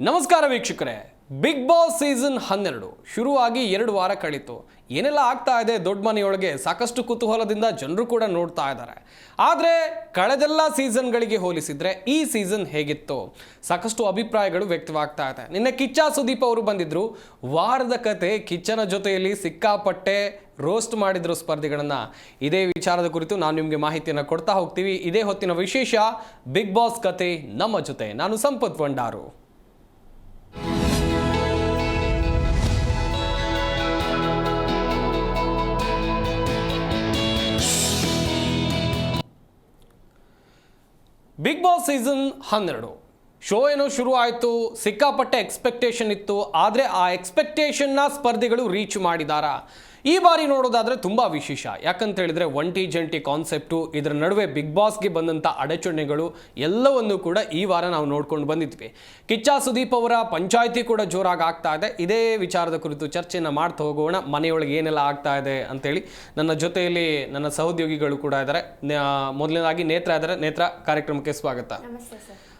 ನಮಸ್ಕಾರ ವೀಕ್ಷಕರೇ, big Boss season 12 ಶುರುವಾಗಿ 2 ವಾರ ಕಳೀತು. ಏನೆಲ್ಲ ಆಗ್ತಾ ಇದೆ ದೊಡ್ಡ ಮನೆಯೊಳಗೆ ಸಾಕಷ್ಟು ಕುತೂಹಲದಿಂದ ಜನರು ಕೂಡ ನೋಡ್ತಾ ಇದ್ದಾರೆ. ಆದರೆ ಕಳೆದೆಲ್ಲ ಸೀಸನ್ಗಳಿಗೆ ಹೋಲಿಸಿದ್ರೆ ಈ ಸೀಸನ್ ಹೇಗಿತ್ತು? ಸಾಕಷ್ಟು ಅಭಿಪ್ರಾಯಗಳು ವ್ಯಕ್ತವಾಗ್ತಾ ಇದೆ. ನಿನ್ನೆ ಕಿಚ್ಚ ಸುದೀಪ್ ಅವರು ಬಂದಿದ್ರು. ವಾರದ ಕತೆ ಕಿಚ್ಚನ ಜೊತೆಯಲ್ಲಿ ಸಿಕ್ಕಾಪಟ್ಟೆ ರೋಸ್ಟ್ ಮಾಡಿದ್ರು ಸ್ಪರ್ಧಿಗಳನ್ನ. ಇದೇ ವಿಚಾರದ ಕುರಿತು ನಾನು ನಿಮಗೆ ಮಾಹಿತಿಯನ್ನು ಕೊಡ್ತಾ ಹೋಗ್ತೀವಿ. ಇದೇ ಹೊತ್ತಿನ ವಿಶೇಷ ಬಿಗ್ ಬಾಸ್ ಕತೆ ನಮ್ಮ ಜೊತೆ. ನಾನು Sampath Vandaru. Bigg Boss season 12 show ಏನೋ ಶುರು ಆಯಿತು. ಸಿಕ್ಕಾಪಟ್ಟೆ ಎಕ್ಸ್ಪೆಕ್ಟೇಷನ್ ಇತ್ತು. ಆದರೆ ಆ ಎಕ್ಸ್ಪೆಕ್ಟೇಷನ್ನ ಸ್ಪರ್ಧಿಗಳು ರೀಚ್ ಮಾಡಿದಾರಾ? ಈ ಬಾರಿ ನೋಡೋದಾದರೆ ತುಂಬ ವಿಶೇಷ. ಯಾಕಂತ ಹೇಳಿದ್ರೆ ಒಂಟಿ ಜಂಟಿ ಕಾನ್ಸೆಪ್ಟು, ಇದರ ನಡುವೆ ಬಿಗ್ ಬಾಸ್ಗೆ ಬಂದಂಥ ಅಡಚಣೆಗಳು ಎಲ್ಲವನ್ನೂ ಕೂಡ ಈ ವಾರ ನಾವು ನೋಡ್ಕೊಂಡು ಬಂದಿದ್ವಿ. ಕಿಚ್ಚ ಸುದೀಪ್ ಅವರ ಪಂಚಾಯಿತಿ ಕೂಡ ಜೋರಾಗಿ ಆಗ್ತಾ ಇದೆ. ಇದೇ ವಿಚಾರದ ಕುರಿತು ಚರ್ಚೆಯನ್ನು ಮಾಡ್ತಾ ಹೋಗೋಣ. ಮನೆಯೊಳಗೆ ಏನೆಲ್ಲ ಆಗ್ತಾ ಇದೆ ಅಂತೇಳಿ ನನ್ನ ಜೊತೆಯಲ್ಲಿ ನನ್ನ ಸಹೋದ್ಯೋಗಿಗಳು ಕೂಡ ಇದ್ದಾರೆ. ಮೊದಲನೇದಾಗಿ ನೇತ್ರ ಇದ್ದಾರೆ. ನೇತ್ರ, ಕಾರ್ಯಕ್ರಮಕ್ಕೆ ಸ್ವಾಗತ.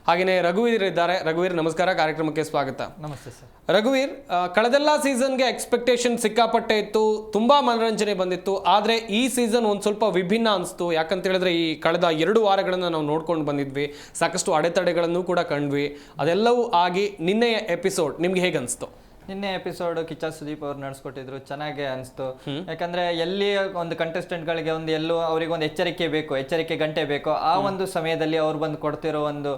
ಹಾಗೆಯೇ ರಘುವೀರ್ ಇದ್ದಾರೆ. ರಘುವೀರ್, ನಮಸ್ಕಾರ, ಕಾರ್ಯಕ್ರಮಕ್ಕೆ ಸ್ವಾಗತ. ನಮಸ್ತೆ ಸರ್. ರಘುವೀರ್, ಕಳೆದೆಲ್ಲ ಸೀಸನ್ಗೆ ಎಕ್ಸ್ಪೆಕ್ಟೇಷನ್ ಸಿಕ್ಕಾಪಟ್ಟೆ ಇತ್ತು, ತುಂಬಾ ಮನರಂಜನೆ ಬಂದಿತ್ತು. ಆದರೆ ಈ ಸೀಸನ್ ಒಂದು ಸ್ವಲ್ಪ ವಿಭಿನ್ನ ಅನಿಸ್ತು. ಯಾಕಂತ ಹೇಳಿದ್ರೆ ಈ ಕಳೆದ 2 ವಾರಗಳನ್ನು ನಾವು ನೋಡ್ಕೊಂಡು ಬಂದಿದ್ವಿ. ಸಾಕಷ್ಟು ಅಡೆತಡೆಗಳನ್ನು ಕೂಡ ಕಂಡ್ವಿ. ಅದೆಲ್ಲವೂ ಆಗಿ ನಿನ್ನೆಯ ಎಪಿಸೋಡ್ ನಿಮ್ಗೆ ಹೇಗೆ ಅನಿಸ್ತು? ನಿನ್ನೆ ಎಪಿಸೋಡ್ ಕಿಚ್ಚ ಸುದೀಪ್ ಅವ್ರು ನಡೆಸ್ಕೊಟ್ಟಿದ್ರು, ಚೆನ್ನಾಗೇ ಅನಿಸ್ತು. ಯಾಕಂದ್ರೆ ಎಲ್ಲಿ ಒಂದು ಕಂಟೆಸ್ಟೆಂಟ್ಗಳಿಗೆ ಒಂದು ಎಲ್ಲೂ ಅವ್ರಿಗೆ ಒಂದು ಎಚ್ಚರಿಕೆ ಬೇಕು, ಎಚ್ಚರಿಕೆ ಗಂಟೆ ಬೇಕು. ಆ ಒಂದು ಸಮಯದಲ್ಲಿ ಅವ್ರು ಬಂದು ಕೊಡ್ತಿರೋ ಒಂದು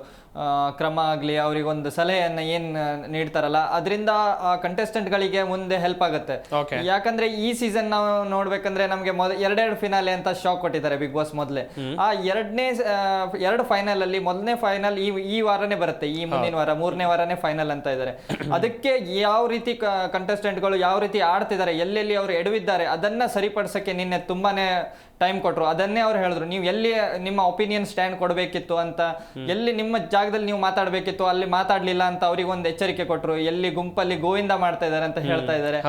ಕ್ರಮ ಆಗಲಿ, ಅವ್ರಿಗೊಂದು ಸಲಹೆಯನ್ನು ಏನು ನೀಡ್ತಾರಲ್ಲ, ಅದರಿಂದ ಆ ಕಂಟೆಸ್ಟೆಂಟ್ಗಳಿಗೆ ಮುಂದೆ ಹೆಲ್ಪ್ ಆಗುತ್ತೆ. ಯಾಕಂದ್ರೆ ಈ ಸೀಸನ್ ನಾವು ನೋಡ್ಬೇಕಂದ್ರೆ ನಮಗೆ ಎರಡೆರಡು ಫಿನಾಲೆ ಅಂತ ಶಾಕ್ ಕೊಟ್ಟಿದ್ದಾರೆ ಬಿಗ್ ಬಾಸ್ ಮೊದಲೇ. ಆ ಎರಡು ಫೈನಲ್ ಅಲ್ಲಿ ಮೊದಲನೇ ಫೈನಲ್ ಈ ವಾರನೇ ಬರುತ್ತೆ, ಈ ಮುಂದಿನ ವಾರ 3ನೇ ವಾರನೇ ಫೈನಲ್ ಅಂತ ಇದ್ದಾರೆ. ಅದಕ್ಕೆ ಯಾವ ರೀತಿ ಕಂಟೆಸ್ಟೆಂಟ್ಗಳು ಯಾವ ರೀತಿ ಆಡ್ತಿದ್ದಾರೆ, ಎಲ್ಲೆಲ್ಲಿ ಅವರು ಎಡವಿದ್ದಾರೆ ಅದನ್ನ ಸರಿಪಡಿಸಕ್ಕೆ ನಿನ್ನೆ ತುಂಬಾನೇ ಟೈಮ್ ಕೊಟ್ರು. ಅದನ್ನೇ ಅವ್ರು ಹೇಳಿದ್ರು, ನೀವು ಎಲ್ಲಿ ನಿಮ್ಮ ಒಪಿನಿಯನ್ ಸ್ಟ್ಯಾಂಡ್ ಕೊಡಬೇಕಿತ್ತು ಅಂತ, ಎಲ್ಲಿ ನಿಮ್ಮ ಜಾಗದಲ್ಲಿ ನೀವು ಮಾತಾಡಬೇಕಿತ್ತು ಅಲ್ಲಿ ಮಾತಾಡ್ಲಿಲ್ಲ ಅಂತ ಅವ್ರಿಗೆ ಒಂದು ಎಚ್ಚರಿಕೆ ಕೊಟ್ರು. ಎಲ್ಲಿ ಗುಂಪಲ್ಲಿ ಗೋವಿಂದ ಮಾಡ್ತಾ ಇದ್ದಾರೆ ಅಂತ ಹೇಳ್ತಾ ಇದ್ದಾರೆ.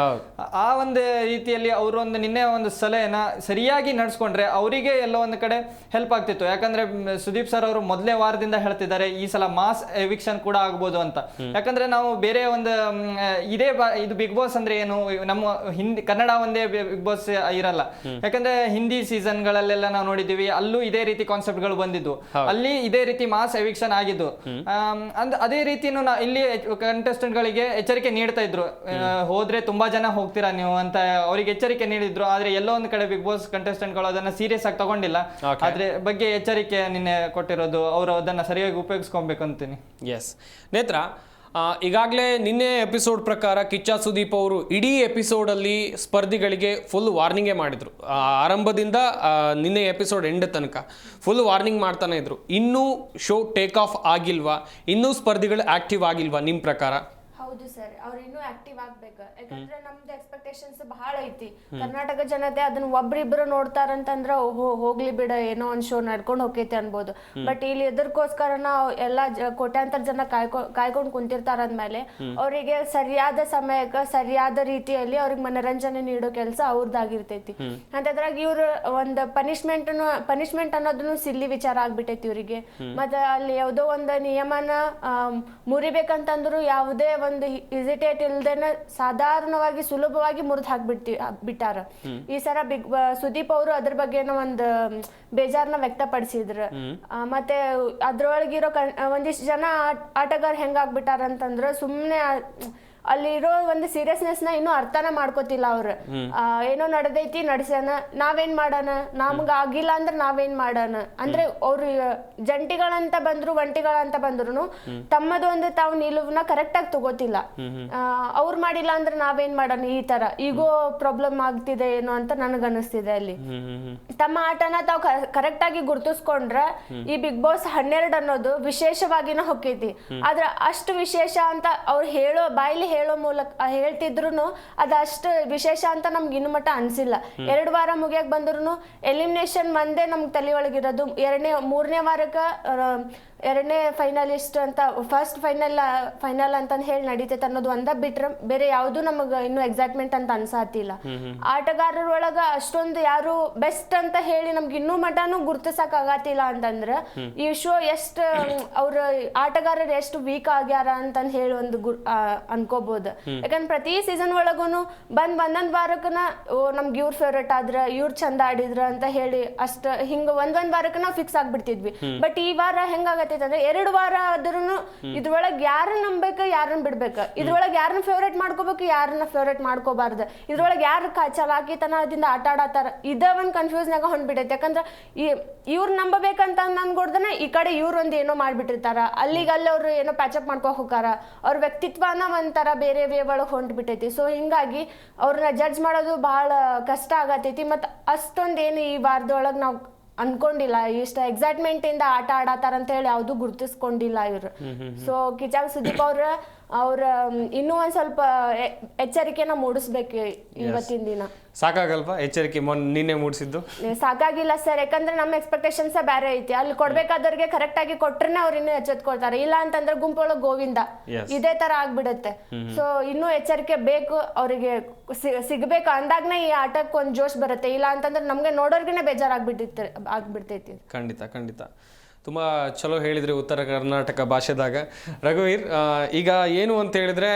ಆ ಒಂದು ರೀತಿಯಲ್ಲಿ ಅವರು ಒಂದು ನಿನ್ನೆ ಒಂದು ಸಲಹೆನ ಸರಿಯಾಗಿ ನಡ್ಸ್ಕೊಂಡ್ರೆ ಅವರಿಗೆ ಎಲ್ಲೋ ಒಂದು ಕಡೆ ಹೆಲ್ಪ್ ಆಗ್ತಿತ್ತು. ಯಾಕಂದ್ರೆ ಸುದೀಪ್ ಸರ್ ಅವರು ಮೊದಲನೇ ವಾರದಿಂದ ಹೇಳ್ತಿದ್ದಾರೆ ಈ ಸಲ ಮಾಸ್ ಎವಿಕ್ಷನ್ ಕೂಡ ಆಗ್ಬೋದು ಅಂತ. ಯಾಕಂದ್ರೆ ನಾವು ಬೇರೆ ಒಂದು ಇದು ಬಿಗ್ ಬಾಸ್ ಅಂದ್ರೆ ಏನು, ನಮ್ಮ ಹಿಂದಿ ಕನ್ನಡ ಒಂದೇ ಬಿಗ್ ಬಾಸ್ ಇರಲ್ಲ. ಯಾಕಂದ್ರೆ ಹಿಂದಿ ಸೀಸನ್ಗಳಲ್ಲೆಲ್ಲ ನಾವು ನೋಡಿದೀವಿ, ಅಲ್ಲೂ ಇದೇ ರೀತಿ ಕಾನ್ಸೆಪ್ಟ್ ಗಳು ಬಂದಿದ್ದು, ಅಲ್ಲಿ ಇದೇ ರೀತಿ ಮಾಸ್ ಎವಿಕ್ಷನ್ ಆಗಿದ್ದು. ಅದೇ ರೀತಿನೂ ಇಲ್ಲಿ ಕಂಟೆಸ್ಟೆಂಟ್ ಗಳಿಗೆ ಎಚ್ಚರಿಕೆ ನೀಡ್ತಾ ಇದ್ರು, ಹೋದ್ರೆ ತುಂಬಾ ಜನ ಹೋಗ್ತೀರಾ ನೀವು ಅಂತ ಅವರಿಗೆ ಎಚ್ಚರಿಕೆ ನೀಡಿದ್ರು. ಆದ್ರೆ ಎಲ್ಲೋ ಒಂದು ಕಡೆ ಬಿಗ್ ಬಾಸ್ ಕಂಟೆಸ್ಟೆಂಟ್ ಗಳು ಅದನ್ನ ಸೀರಿಯಸ್ ಆಗಿ ತಗೊಂಡಿಲ್ಲ. ಅದ್ರ ಬಗ್ಗೆ ಎಚ್ಚರಿಕೆ ನಿನ್ನೆ ಕೊಟ್ಟಿರೋದು, ಅವರು ಅದನ್ನ ಸರಿಯಾಗಿ ಉಪಯೋಗಿಸ್ಕೊಬೇಕು ಅಂತೀನಿ. ಎಸ್ ನೇತ್ರ, ಈಗಾಗಲೇ ನಿನ್ನೆ ಎಪಿಸೋಡ್ ಪ್ರಕಾರ ಕಿಚ್ಚ ಸುದೀಪ್ ಅವರು ಇಡೀ ಎಪಿಸೋಡಲ್ಲಿ ಸ್ಪರ್ಧಿಗಳಿಗೆ ಫುಲ್ ವಾರ್ನಿಂಗೇ ಮಾಡಿದರು. ಆರಂಭದಿಂದ ನಿನ್ನೆ ಎಪಿಸೋಡ್ ಎಂಡ್ ತನಕ ಫುಲ್ ವಾರ್ನಿಂಗ್ ಮಾಡ್ತಾನೆ ಇದ್ರು. ಇನ್ನೂ ಶೋ ಟೇಕ್ ಆಫ್ ಆಗಿಲ್ವಾ? ಇನ್ನೂ ಸ್ಪರ್ಧಿಗಳು ಆಕ್ಟಿವ್ ಆಗಿಲ್ವಾ ನಿಮ್ಮ ಪ್ರಕಾರ? ಹೌದು ಸರ್, ಅವ್ರು ಇನ್ನೂ ಆಕ್ಟಿವ್ ಆಗ್ಬೇಕು. ಯಾಕಂದ್ರೆ ನಮ್ದು ಎಕ್ಸ್ಪೆಕ್ಟೇಷನ್ಸ್ ಬಹಳ ಐತಿ. ಕರ್ನಾಟಕ ಜನತೆ ಅದನ್ನ ಒಬ್ರಿಬ್ರು ನೋಡ್ತಾರಂತಂದ್ರ ಹೋಗ್ಲಿ ಬಿಡ, ಏನೋ ಒಂದ್ ಶೋ ನಡ್ಕೊಂಡು ಹೋಗೈತಿ ಅನ್ಬೋದು. ಬಟ್ ಇಲ್ಲಿ ಎದರ್ಕೋಸ್ಕರ ನಾವು ಎಲ್ಲಾ ಕೋಟ್ಯಾಂತರ ಜನ ಕಾಯ್ಕೊಂಡು ಕುಂತಿರ್ತಾರ ಅಂದ್ಮೇಲೆ ಅವರಿಗೆ ಸರಿಯಾದ ಸಮಯಕ್ಕೆ ಸರಿಯಾದ ರೀತಿಯಲ್ಲಿ ಅವ್ರಿಗೆ ಮನರಂಜನೆ ನೀಡೋ ಕೆಲಸ ಅವ್ರದ್ದಾಗಿರ್ತೈತಿ. ಅಂತದ್ರಾಗ ಇವ್ರ ಒಂದು ಪನಿಷ್ಮೆಂಟ್ ಅನ್ನೋದನ್ನು ಸಿಲ್ಲಿ ವಿಚಾರ ಆಗ್ಬಿಟ್ಟೈತಿ ಇವ್ರಿಗೆ. ಮತ್ತೆ ಅಲ್ಲಿ ಯಾವುದೋ ಒಂದು ನಿಯಮನ ಮುರಿಬೇಕಂತಂದ್ರು ಯಾವುದೇ ಒಂದು ಇಸಿಟೇಟ್ ಇಲ್ದೇನೆ ಸಾಧಾರಣವಾಗಿ ಸುಲಭವಾಗಿ ಮುರಿದು ಬಿಟ್ಟಾರ. ಈ ಸಲ ಸುದೀಪ್ ಅವರು ಅದ್ರ ಬಗ್ಗೆನೋ ಒಂದು ಬೇಜಾರನ್ನ ವ್ಯಕ್ತಪಡಿಸಿದ್ರು. ಮತ್ತೆ ಅದ್ರೊಳಗಿರೋ ಒಂದಿಷ್ಟು ಜನ ಆಟಗಾರ ಹೆಂಗಾಗ್ಬಿಟ್ಟಾರ ಅಂತಂದ್ರ ಸುಮ್ನೆ ಅಲ್ಲಿರೋ ಒಂದು ಸೀರಿಯಸ್ನೆಸ್ ನ ಇನ್ನೂ ಅರ್ಥನ ಮಾಡ್ಕೋತಿಲ್ಲ ಅವ್ರು. ಏನೋ ನಡೆದೈತಿ, ನಡ್ಸ್ಯಾನ, ನಾವೇನ್ ಮಾಡೋಣ, ನಮ್ಗ ಆಗಿಲ್ಲ ಅಂದ್ರೆ ನಾವೇನ್ ಮಾಡೋಣ ಅಂದ್ರೆ ಅವ್ರು ಜಂಟಿಗಳಂತ ಬಂದ್ರು ಒಂಟಿಗಳಂತ ಬಂದ್ರು ತಮ್ಮದು ಒಂದು ತಾವು ನಿಲುವನ್ನ ಕರೆಕ್ಟ್ ಆಗಿ ತಗೋತಿಲ್ಲ. ಅವ್ರು ಮಾಡಿಲ್ಲ ಅಂದ್ರೆ ನಾವೇನ್ ಮಾಡೋಣ, ಈ ತರ ಈಗೋ ಪ್ರಾಬ್ಲಮ್ ಆಗ್ತಿದೆ ಏನೋ ಅಂತ ನನಗ ಅನಿಸ್ತಿದೆ. ಅಲ್ಲಿ ತಮ್ಮ ಆಟನ ತಾವು ಕರೆಕ್ಟ್ ಆಗಿ ಗುರ್ತಿಸ್ಕೊಂಡ್ರೆ ಈ ಬಿಗ್ ಬಾಸ್ 12 ಅನ್ನೋದು ವಿಶೇಷವಾಗಿನ ಹೊಕ್ಕೈತಿ. ಆದ್ರೆ ಅಷ್ಟು ವಿಶೇಷ ಅಂತ ಅವ್ರು ಬಾಯಿಲಿ ಹೇಳೋ ಮೂಲಕ ಹೇಳ್ತಿದ್ರು ಅದಷ್ಟು ವಿಶೇಷ ಅಂತ ನಮ್ಗೆ ಇನ್ನು ಮಟ್ಟ ಅನ್ಸಿಲ್ಲ. 2 ವಾರ ಮುಗಿಯಕ್ ಬಂದ್ರು ಎಲಿಮಿನೇಷನ್ ಒಂದೇ ನಮ್ಗೆ ತಲೆ ಒಳಗಿರೋದು. 3ನೇ ವಾರಕ್ಕೆ 2ನೇ ಫೈನಲಿಸ್ಟ್ ಅಂತ ಫಸ್ಟ್ ಫೈನಲ್ ಅಂತ ಹೇಳಿ ನಡೀತೈತೆ ಅನ್ನೋದು ಒಂದ ಬಿಟ್ರೆ ಬೇರೆ ಯಾವುದು ನಮಗೆ ಇನ್ನು ಎಕ್ಸೈಟ್ಮೆಂಟ್ ಅಂತ ಅನ್ಸಾತಿಲ್ಲ. ಆಟಗಾರರ ಒಳಗ ಅಷ್ಟೊಂದು ಯಾರು ಬೆಸ್ಟ್ ಅಂತ ಹೇಳಿ ನಮ್ಗೆ ಇನ್ನೂ ಮಟನೂ ಗುರ್ತಿಸಕ್ ಆಗತ್ತಿಲ್ಲ ಅಂತಂದ್ರೆ ಈ ಶೋ ಎಷ್ಟು ಅವ್ರ ಆಟಗಾರರು ಎಷ್ಟು ವೀಕ್ ಆಗ್ಯಾರ ಅಂತ ಹೇಳಿ ಒಂದು ಅನ್ಕೋಬಹುದು. ಯಾಕಂದ್ರೆ ಪ್ರತಿ ಸೀಸನ್ ಒಳಗೂನು ಒಂದೊಂದ್ ವಾರಕ್ಕನ ನಮ್ಗೆ ಇವ್ರ ಫೇವ್ರೇಟ್ ಆದ್ರ ಇವ್ರ ಚಂದ ಆಡಿದ್ರ ಅಂತ ಹೇಳಿ ಅಷ್ಟ ಹಿಂಗ ಒಂದೊಂದ್ ವಾರಕ್ಕೆ ನಾವು ಫಿಕ್ಸ್ ಆಗ್ಬಿಡ್ತಿದ್ವಿ. ಬಟ್ ಈ ವಾರ ಹೆಂಗಾಗತ್ತೈತೆ ಅಂದ್ರೆ 2 ವಾರ ಆದ್ರೂ ಇದ್ರೊಳಗ್ ಯಾರನ್ನ ನಂಬೇಕು ಯಾರನ್ನ ಬಿಡ್ಬೇಕು, ಇದ್ರೊಳಗೆ ಯಾರನ್ನ ಫೇವ್ರೇಟ್ ಮಾಡ್ಕೋಬೇಕು ಯಾರನ್ನ ಫೇವ್ರೇಟ್ ಮಾಡ್ಕೋಬಾರ್ದು, ಇದ್ರೊಳಗೆ ಯಾರು ಚಲಾಕಿತನದಿಂದ ಆಟ ಆಡತ್ತಾರ ಇದ ಒಂದ್ ಕನ್ಫ್ಯೂಸ್ನಾಗ ಹೊಂದ್ಬಿಟ್ಟೈತೆ. ಯಾಕಂದ್ರೆ ಇವ್ರ ನಂಬಬೇಕಂತ ನನ್ಗೊಡ್ದನ ಈ ಕಡೆ ಇವ್ರ ಒಂದ್ ಏನೋ ಮಾಡ್ಬಿಟ್ಟಿರ್ತಾರ, ಅಲ್ಲಿಗಲ್ಲಿ ಅವ್ರು ಏನೋ ಪ್ಯಾಚಪ್ ಮಾಡ್ಕೊ ಹೋಗಾರ, ಅವ್ರ ವ್ಯಕ್ತಿತ್ವನ ಒಂಥರ ಬೇರೆ ವೇ ಒಳಗೆ ಹೊಂಟ್ಬಿಟ್ಟೈತಿ. ಸೊ ಹಿಂಗಾಗಿ ಅವ್ರನ್ನ ಜಡ್ಜ್ ಮಾಡೋದು ಬಹಳ ಕಷ್ಟ ಆಗತೈತಿ. ಮತ್ ಅಷ್ಟೊಂದೇನು ಈ ವಾರದೊಳಗೆ ನಾವು ಅನ್ಕೊಂಡಿಲ್ಲ, ಇಷ್ಟ ಎಕ್ಸೈಟ್ಮೆಂಟ್ ಇಂದ ಆಟ ಆಡತಾರ ಅಂತ ಹೇಳಿ ಯಾವ್ದು ಗುರ್ತಿಸ್ಕೊಂಡಿಲ್ಲ ಇವ್ರು. ಸೊ ಕಿಚ್ಚ ಸುದೀಪ್ ಅವ್ರ ಇನ್ನೂ ಒಂದ್ ಸ್ವಲ್ಪ ಎಚ್ಚರಿಕೆನ ಮೂಡಿಸ್ಬೇಕು ಇವತ್ತಿನ ದಿನ. ಸಾಕಾಗಲ್ವಾ ಎಚ್ಚರಿಕೆ ನಿನ್ನೆ ಮೂಡಿಸಿದ್ದು? ಸಾಕಾಗಿಲ್ಲ ಸರ್, ಯಾಕಂದ್ರೆ ನಮ್ಮ ಎಕ್ಸ್ಪೆಕ್ಟೇಷನ್ಸ್ ಬೇರೆ ಐತಿ. ಅಲ್ಲಿ ಕೊಡ್ಬೇಕಾದವ್ರಿಗೆ ಕರೆಕ್ಟ್ ಆಗಿ ಕೊಟ್ರೆ ಅವ್ರು ಇನ್ನೂ ಎಚ್ಚೆತ್ಕೊಳ್ತಾರೆ, ಇಲ್ಲ ಅಂತಂದ್ರೆ ಗುಂಪೊಳಗೆ ಗೋವಿಂದ ಇದೇ ತರ ಆಗ್ಬಿಡತ್ತೆ. ಸೊ ಇನ್ನೂ ಎಚ್ಚರಿಕೆ ಬೇಕು ಅವರಿಗೆ, ಸಿಗ್ಬೇಕು ಅಂದಾಗ್ನ ಈ ಆಟಕ್ಕೆ ಒಂದ್ ಜೋಶ್ ಬರುತ್ತೆ. ಇಲ್ಲ ಅಂತಂದ್ರೆ ನಮ್ಗೆ ನೋಡೋರ್ಗೆನೆ ಆಗ್ಬಿಡ್ತೈತಿ. ಖಂಡಿತ ತುಂಬ ಚಲೋ ಹೇಳಿದ್ರಿ ಉತ್ತರ ಕರ್ನಾಟಕ ಭಾಷೆದಾಗ. ರಘುವೀರ್, ಈಗ ಏನು ಅಂತ ಹೇಳಿದ್ರೆ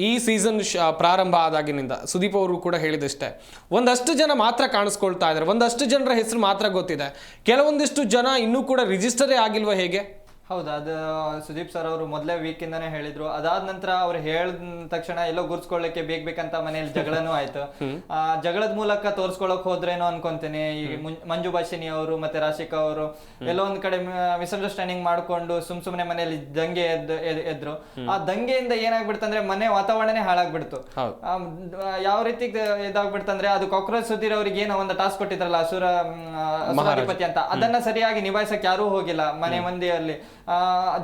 ಈ ಸೀಸನ್ ಪ್ರಾರಂಭ ಆದಾಗಿನಿಂದ ಸುದೀಪ್ ಅವರು ಕೂಡ ಹೇಳಿದಷ್ಟೇ, ಒಂದಷ್ಟು ಜನ ಮಾತ್ರ ಕಾಣಿಸ್ಕೊಳ್ತಾ ಇದ್ದಾರೆ, ಒಂದಷ್ಟು ಜನರ ಹೆಸರು ಮಾತ್ರ ಗೊತ್ತಿದೆ, ಕೆಲವೊಂದಿಷ್ಟು ಜನ ಇನ್ನೂ ಕೂಡ ರಿಜಿಸ್ಟರೇ ಆಗಿಲ್ವಾ ಹೇಗೆ? ಹೌದು, ಅದು ಸುದೀಪ್ ಸರ್ ಅವರು ಮೊದಲೇ ವೀಕ್ ಇಂದಾನೆ ಹೇಳಿದ್ರು. ಅದಾದ ನಂತರ ಅವ್ರು ಹೇಳಿದ ತಕ್ಷಣ ಎಲ್ಲೋ ಗುರ್ಸ್ಕೊಳ್ಳಕ್ಕೆ ಬೇಕಂತ ಮನೇಲಿ ಜಗಳನೂ ಆಯ್ತು. ಆ ಜಗಳದ ಮೂಲಕ ತೋರ್ಸ್ಕೊಳಕ್ ಹೋದ್ರೇನೋ ಅನ್ಕೊಂತೀನಿ. ಈ ಮಂಜು ಭಾಷಿನಿ ಅವರು ಮತ್ತೆ ರಾಶಿಕಾ ಅವರು ಎಲ್ಲೋ ಒಂದ್ ಕಡೆ ಮಿಸ್ಅಂಡರ್ಸ್ಟ್ಯಾಂಡಿಂಗ್ ಮಾಡ್ಕೊಂಡು ಸುಮ್ನೆ ಮನೇಲಿ ದಂಗೆ ಎದ್ರು. ಆ ದಂಗೆಯಿಂದ ಏನಾಗ್ಬಿಡ್ತಂದ್ರೆ ಮನೆ ವಾತಾವರಣನೇ ಹಾಳಾಗ್ಬಿಡ್ತು. ಯಾವ ರೀತಿ ಇದಾಗ್ಬಿಡ್ತಂದ್ರೆ ಅದು ಕಾಕ್ರೋಚ್ ಸುಧೀರ್ ಅವ್ರಿಗೆ ಏನೋ ಒಂದು ಟಾಸ್ಕ್ ಕೊಟ್ಟಿದ್ರಲ್ಲ ಅಸುರಾಧಿಪತಿ ಅಂತ, ಅದನ್ನ ಸರಿಯಾಗಿ ನಿಭಾಯಿಸಕ್ ಯಾರೂ ಹೋಗಿಲ್ಲ ಮನೆ ಮಂದಿಯಲ್ಲಿ.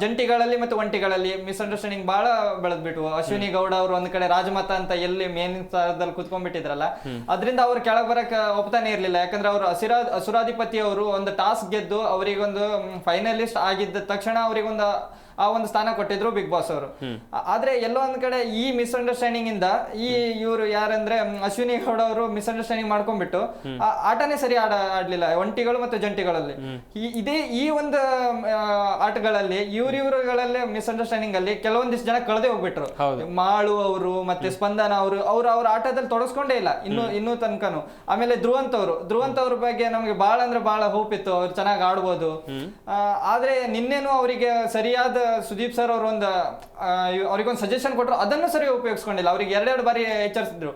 ಜಂಟಿಗಳಲ್ಲಿ ಮತ್ತು ಒಂಟಿಗಳಲ್ಲಿ ಮಿಸ್ಅಂಡರ್ಸ್ಟ್ಯಾಂಡಿಂಗ್ ಬಹಳ ಬೆಳೆದ್ಬಿಟ್ವು. ಅಶ್ವಿನಿ ಗೌಡ ಅವರು ಒಂದ್ ಕಡೆ ರಾಜಮತ ಅಂತ ಎಲ್ಲಿ ಮೇನ್ ಸ್ಥಾನದಲ್ಲಿ ಕುತ್ಕೊಂಡ್ಬಿಟ್ಟಿದ್ರಲ್ಲ, ಅದರಿಂದ ಅವ್ರು ಕೆಳಗ್ ಬರಕ್ ಒಪ್ತಾನೆ ಇರ್ಲಿಲ್ಲ. ಯಾಕಂದ್ರೆ ಅವರು ಅಸುರಾಧಿಪತಿ ಅವರು ಒಂದು ಟಾಸ್ಕ್ ಗೆದ್ದು ಅವರಿಗೊಂದು ಫೈನಲಿಸ್ಟ್ ಆಗಿದ್ದ ತಕ್ಷಣ ಅವರಿಗೊಂದು ಆ ಒಂದು ಸ್ಥಾನ ಕೊಟ್ಟಿದ್ರು ಬಿಗ್ ಬಾಸ್ ಅವರು. ಆದ್ರೆ ಎಲ್ಲೋ ಒಂದ್ ಕಡೆ ಈ ಮಿಸ್ಅಂಡರ್ಸ್ಟ್ಯಾಂಡಿಂಗ್ ಇಂದ ಇವರು ಯಾರಂದ್ರೆ ಅಶ್ವಿನಿ ಗೌಡ ಅವರು ಮಿಸ್ಅಂಡರ್ಸ್ಟ್ಯಾಂಡಿಂಗ್ ಮಾಡ್ಕೊಂಡ್ಬಿಟ್ಟು ಆಟನೇ ಸರಿ ಆಡ್ಲಿಲ್ಲ ಒಂಟಿಗಳು ಮತ್ತು ಜಂಟಿಗಳಲ್ಲಿ. ಈ ಒಂದು ಆಟಗಳಲ್ಲಿ ಇವ್ರುಗಳಲ್ಲೇ ಮಿಸ್ಅಂಡರ್ಸ್ಟ್ಯಾಂಡಿಂಗ್ ಅಲ್ಲಿ ಕೆಲವೊಂದಿಷ್ಟು ಜನ ಕಳೆದೇ ಹೋಗ್ಬಿಟ್ರು. ಮಾಳು ಅವರು ಮತ್ತೆ ಸ್ಪಂದನ ಅವರು ಅವ್ರ ಆಟದಲ್ಲಿ ತೊಡಸ್ಕೊಂಡೇ ಇಲ್ಲ ಇನ್ನೂ ತನಕನು. ಆಮೇಲೆ ಧ್ರುವಂತ್ ಅವ್ರ ಬಗ್ಗೆ ನಮ್ಗೆ ಬಹಳ ಅಂದ್ರೆ ಬಹಳ ಹೋಪ್ ಇತ್ತು, ಅವ್ರು ಚೆನ್ನಾಗಿ ಆಡ್ಬೋದು. ಆದ್ರೆ ನಿನ್ನೆನು ಅವರಿಗೆ ಸರಿಯಾದ ಸುದೀಪ್ ಸರ್ ಅವರು ಅವ್ರಿಗೊಂದು ಸಜೆಷನ್ ಕೊಟ್ಟರು, ಅದನ್ನು ಸರಿ ಉಪಯೋಗಿಸ್ಕೊಂಡಿಲ್ಲ. ಅವ್ರಿಗೆ 2 ಬಾರಿ ಎಚ್ಚರಿಸಿದ್ರು,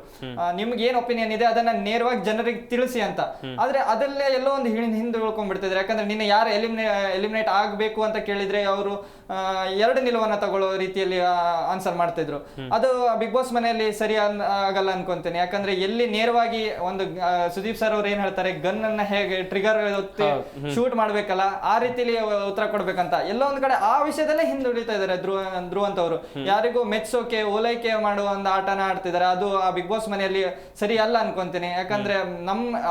ನಿಮ್ಗೆ ಏನ್ ಒಪಿನಿಯನ್ ಇದೆ ಅದನ್ನ ನೇರವಾಗಿ ಜನರಿಗೆ ತಿಳಿಸಿ ಅಂತ. ಆದ್ರೆ ಅದಲ್ಲೇ ಎಲ್ಲೋ ಒಂದು ಹಿಂದೆ ಉಳ್ಕೊಂಡ್ಬಿಡ್ತಿದ್ರು. ಯಾಕಂದ್ರೆ ನಿನ್ನೆ ಯಾರು ಎಲಿಮಿನೇಟ್ ಆಗ್ಬೇಕು ಅಂತ ಕೇಳಿದ್ರೆ ಅವರು 2 ನಿಲುವನ್ನ ತಗೊಳ್ಳೋ ರೀತಿಯಲ್ಲಿ ಆನ್ಸರ್ ಮಾಡ್ತಿದ್ರು. ಅದು ಬಿಗ್ ಬಾಸ್ ಮನೆಯಲ್ಲಿ ಸರಿ ಆಗಲ್ಲ ಅನ್ಕೊಂತೇನೆ. ಯಾಕಂದ್ರೆ ಎಲ್ಲಿ ನೇರವಾಗಿ ಒಂದು ಸುದೀಪ್ ಸರ್ ಅವ್ರು ಏನ್ ಹೇಳ್ತಾರೆ, ಗನ್ ಅನ್ನ ಹೇಗೆ ಟ್ರಿಗರ್ ಶೂಟ್ ಮಾಡ್ಬೇಕಲ್ಲ ಆ ರೀತಿಲಿ ಉತ್ತರ ಕೊಡ್ಬೇಕಂತ ಎಲ್ಲೋ ಒಂದ್ ಕಡೆ ಆ ವಿಷಯದಲ್ಲೇ ಹಿಂದುಳಿತಾ ಇದಾರೆ ಧ್ರುವಂತ್ ಅವರು. ಯಾರಿಗೂ ಮೆಚ್ಚೋಕೆ ಓಲೈಕೆ ಮಾಡುವ ಒಂದು ಆಟನ ಆಡ್ತಿದ್ದಾರೆ. ಅದು ಆ ಬಿಗ್ ಬಾಸ್ ಮನೆಯಲ್ಲಿ ಸರಿ ಅಲ್ಲ ಅನ್ಕೊಂತೀನಿ. ಯಾಕಂದ್ರೆ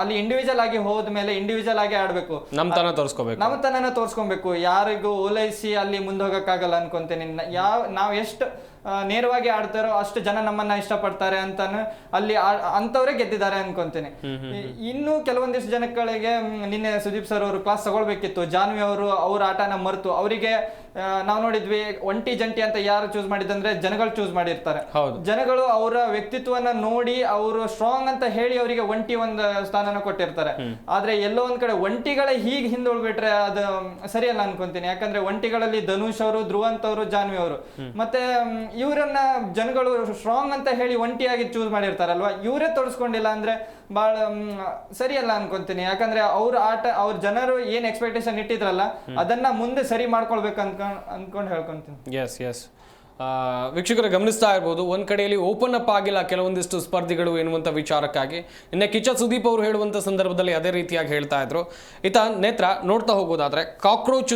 ಅಲ್ಲಿ ಇಂಡಿವಿಜುವಲ್ ಆಗಿ ಹೋದ್ಮೇಲೆ ಇಂಡಿವಿಜುವಲ್ ಆಗಿ ಆಡ್ಬೇಕು, ನಮ್ಮತನನ ತೋರ್ಸ್ಕೊಬೇಕು. ಯಾರಿಗೂ ಓಲೈಸಿ ಅಲ್ಲಿ ಮುಂದೆ ಹೋಗಕ್ಕಾಗಲ್ಲ ಅನ್ಕೊಂತೀನಿ. ನಾವ್ ಎಷ್ಟು ನೇರವಾಗಿ ಆಡ್ತಾರೋ ಅಷ್ಟು ಜನ ನಮ್ಮನ್ನ ಇಷ್ಟಪಡ್ತಾರೆ ಅಂತ ಅಲ್ಲಿ ಅಂತವ್ರೆ ಗೆದ್ದಿದ್ದಾರೆ ಅನ್ಕೊಂತೀನಿ. ಇನ್ನು ಕೆಲವೊಂದಿಷ್ಟು ಜನಗಳಿಗೆ ನಿನ್ನೆ ಸುದೀಪ್ ಸರ್ ಅವರು ಕ್ಲಾಸ್ ತಗೊಳ್ಬೇಕಿತ್ತು. ಜಾನ್ವಿ ಅವರು ಅವ್ರ ಆಟನ ಮರೆತು ಅವರಿಗೆ ನಾವು ನೋಡಿದ್ವಿ ಒಂಟಿ ಜಂಟಿ ಅಂತ ಯಾರು ಚೂಸ್ ಮಾಡಿದಂದ್ರೆ ಜನಗಳು ಚೂಸ್ ಮಾಡಿರ್ತಾರೆ. ಜನಗಳು ಅವರ ವ್ಯಕ್ತಿತ್ವನ ನೋಡಿ ಅವರು ಸ್ಟ್ರಾಂಗ್ ಅಂತ ಹೇಳಿ ಅವರಿಗೆ ಒಂಟಿ ಒಂದು ಸ್ಥಾನನ ಕೊಟ್ಟಿರ್ತಾರೆ. ಆದ್ರೆ ಎಲ್ಲೋ ಒಂದ್ ಕಡೆ ಒಂಟಿಗಳೇ ಹೀಗೆ ಹಿಂದುಳ್ಬಿಟ್ರೆ ಅದು ಸರಿಯಲ್ಲ ಅನ್ಕೊಂತೀನಿ. ಯಾಕಂದ್ರೆ ಒಂಟಿಗಳಲ್ಲಿ ಧನುಷ್ ಅವರು, ಧ್ರುವಂತ್ ಅವರು, ಜಾನ್ವಿ ಅವರು ಮತ್ತೆ ಇವರನ್ನ ಜನಗಳು ಸ್ಟ್ರಾಂಗ್ ಅಂತ ಹೇಳಿ ಒಂಟಿಯಾಗಿ ಚೂಸ್ ಮಾಡಿರ್ತಾರಲ್ವಾ, ಇವರೇ ತೊಡಸ್ಕೊಂಡಿಲ್ಲ ಅಂದ್ರೆ ಬಹಳ ಸರಿಯಲ್ಲ ಅನ್ಕೊಂತೀನಿ. ಯಾಕಂದ್ರೆ ಅವ್ರ ಜನರು ಏನ್ ಎಕ್ಸ್ಪೆಕ್ಟೇಷನ್ ಇಟ್ಟಿದ್ರಲ್ಲ ಅದನ್ನ ಮುಂದೆ ಸರಿ ಮಾಡ್ಕೊಳ್ಬೇಕು ಅನ್ಕೊಂಡು ಹೇಳ್ಕೊಂತೀನಿ. ಎಸ್ ವೀಕ್ಷಕರು ಗಮನಿಸ್ತಾ ಇರ್ಬೋದು, ಒಂದ್ ಕಡೆಯಲ್ಲಿ ಓಪನ್ ಅಪ್ ಆಗಿಲ್ಲ ಕೆಲವೊಂದಿಷ್ಟು ಸ್ಪರ್ಧಿಗಳು ಎನ್ನುವಂಥ ವಿಚಾರಕ್ಕಾಗಿ ನಿನ್ನೆ ಕಿಚ್ಚ ಸುದೀಪ್ ಅವರು ಹೇಳುವಂಥ ಸಂದರ್ಭದಲ್ಲಿ ಅದೇ ರೀತಿಯಾಗಿ ಹೇಳ್ತಾ ಇದ್ರು. ನೇತ್ರ ನೋಡ್ತಾ ಹೋಗೋದಾದ್ರೆ ಕಾಕ್ರೋಚ್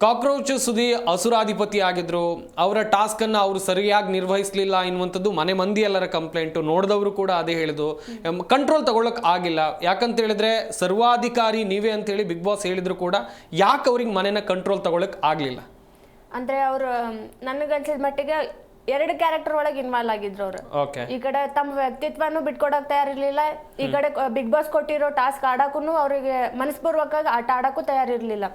ಕಾಕ್ರೋಚ್ ಸುದಿ ಅಸುರಾಧಿಪತಿ ಆಗಿದ್ರು, ಅವರ ಟಾಸ್ಕ್ ಅನ್ನ ಅವರು ಸರಿಯಾಗಿ ನಿರ್ವಹಿಸಲಿಲ್ಲ ಎನ್ನುವಂಥದ್ದು ಮನೆ ಮಂದಿ ಎಲ್ಲರ ಕಂಪ್ಲೇಂಟ್. ನೋಡಿದವರು ಕೂಡ ಅದೇ ಹೇಳಿದ್ರು, ಕಂಟ್ರೋಲ್ ತಗೊಳಕ್ ಆಗಿಲ್ಲ. ಯಾಕಂತ ಹೇಳಿದ್ರೆ ಸರ್ವಾಧಿಕಾರಿ ನೀವೇ ಅಂತ ಹೇಳಿ ಬಿಗ್ ಬಾಸ್ ಹೇಳಿದ್ರು ಕೂಡ ಯಾಕೆ ಅವ್ರಿಗೆ ಮನೆನ ಕಂಟ್ರೋಲ್ ತಗೊಳಕ್ ಆಗ್ಲಿಲ್ಲ? ಅಂದ್ರೆ ಅವ್ರು ನನಗನ್ಸಿದ ಮಟ್ಟಿಗೆ 2 ಕ್ಯಾರೆಕ್ಟರ್ ಒಳಗೆ ಇನ್ವಾಲ್ವ್ ಆಗಿದ್ರು ಅವ್ರು. ಓಕೆ, ಈ ಕಡೆ ತಮ್ಮ ವ್ಯಕ್ತಿತ್ವನು ಬಿಟ್ಕೊಡಕ್ ತಯಾರಿರ್ಲಿಲ್ಲ, ಈ ಕಡೆ ಬಿಗ್ ಬಾಸ್ ಕೊಟ್ಟಿರೋ ಟಾಸ್ಕ್ ಆಡಕ್ಕೂ ಅವ್ರಿಗೆ ಮನಸ್ಪೂರ್ವಕವಾಗಿ ಆಟ ಆಡಕ್ಕೂ ತಯಾರಿರ್ಲಿಲ್ಲ.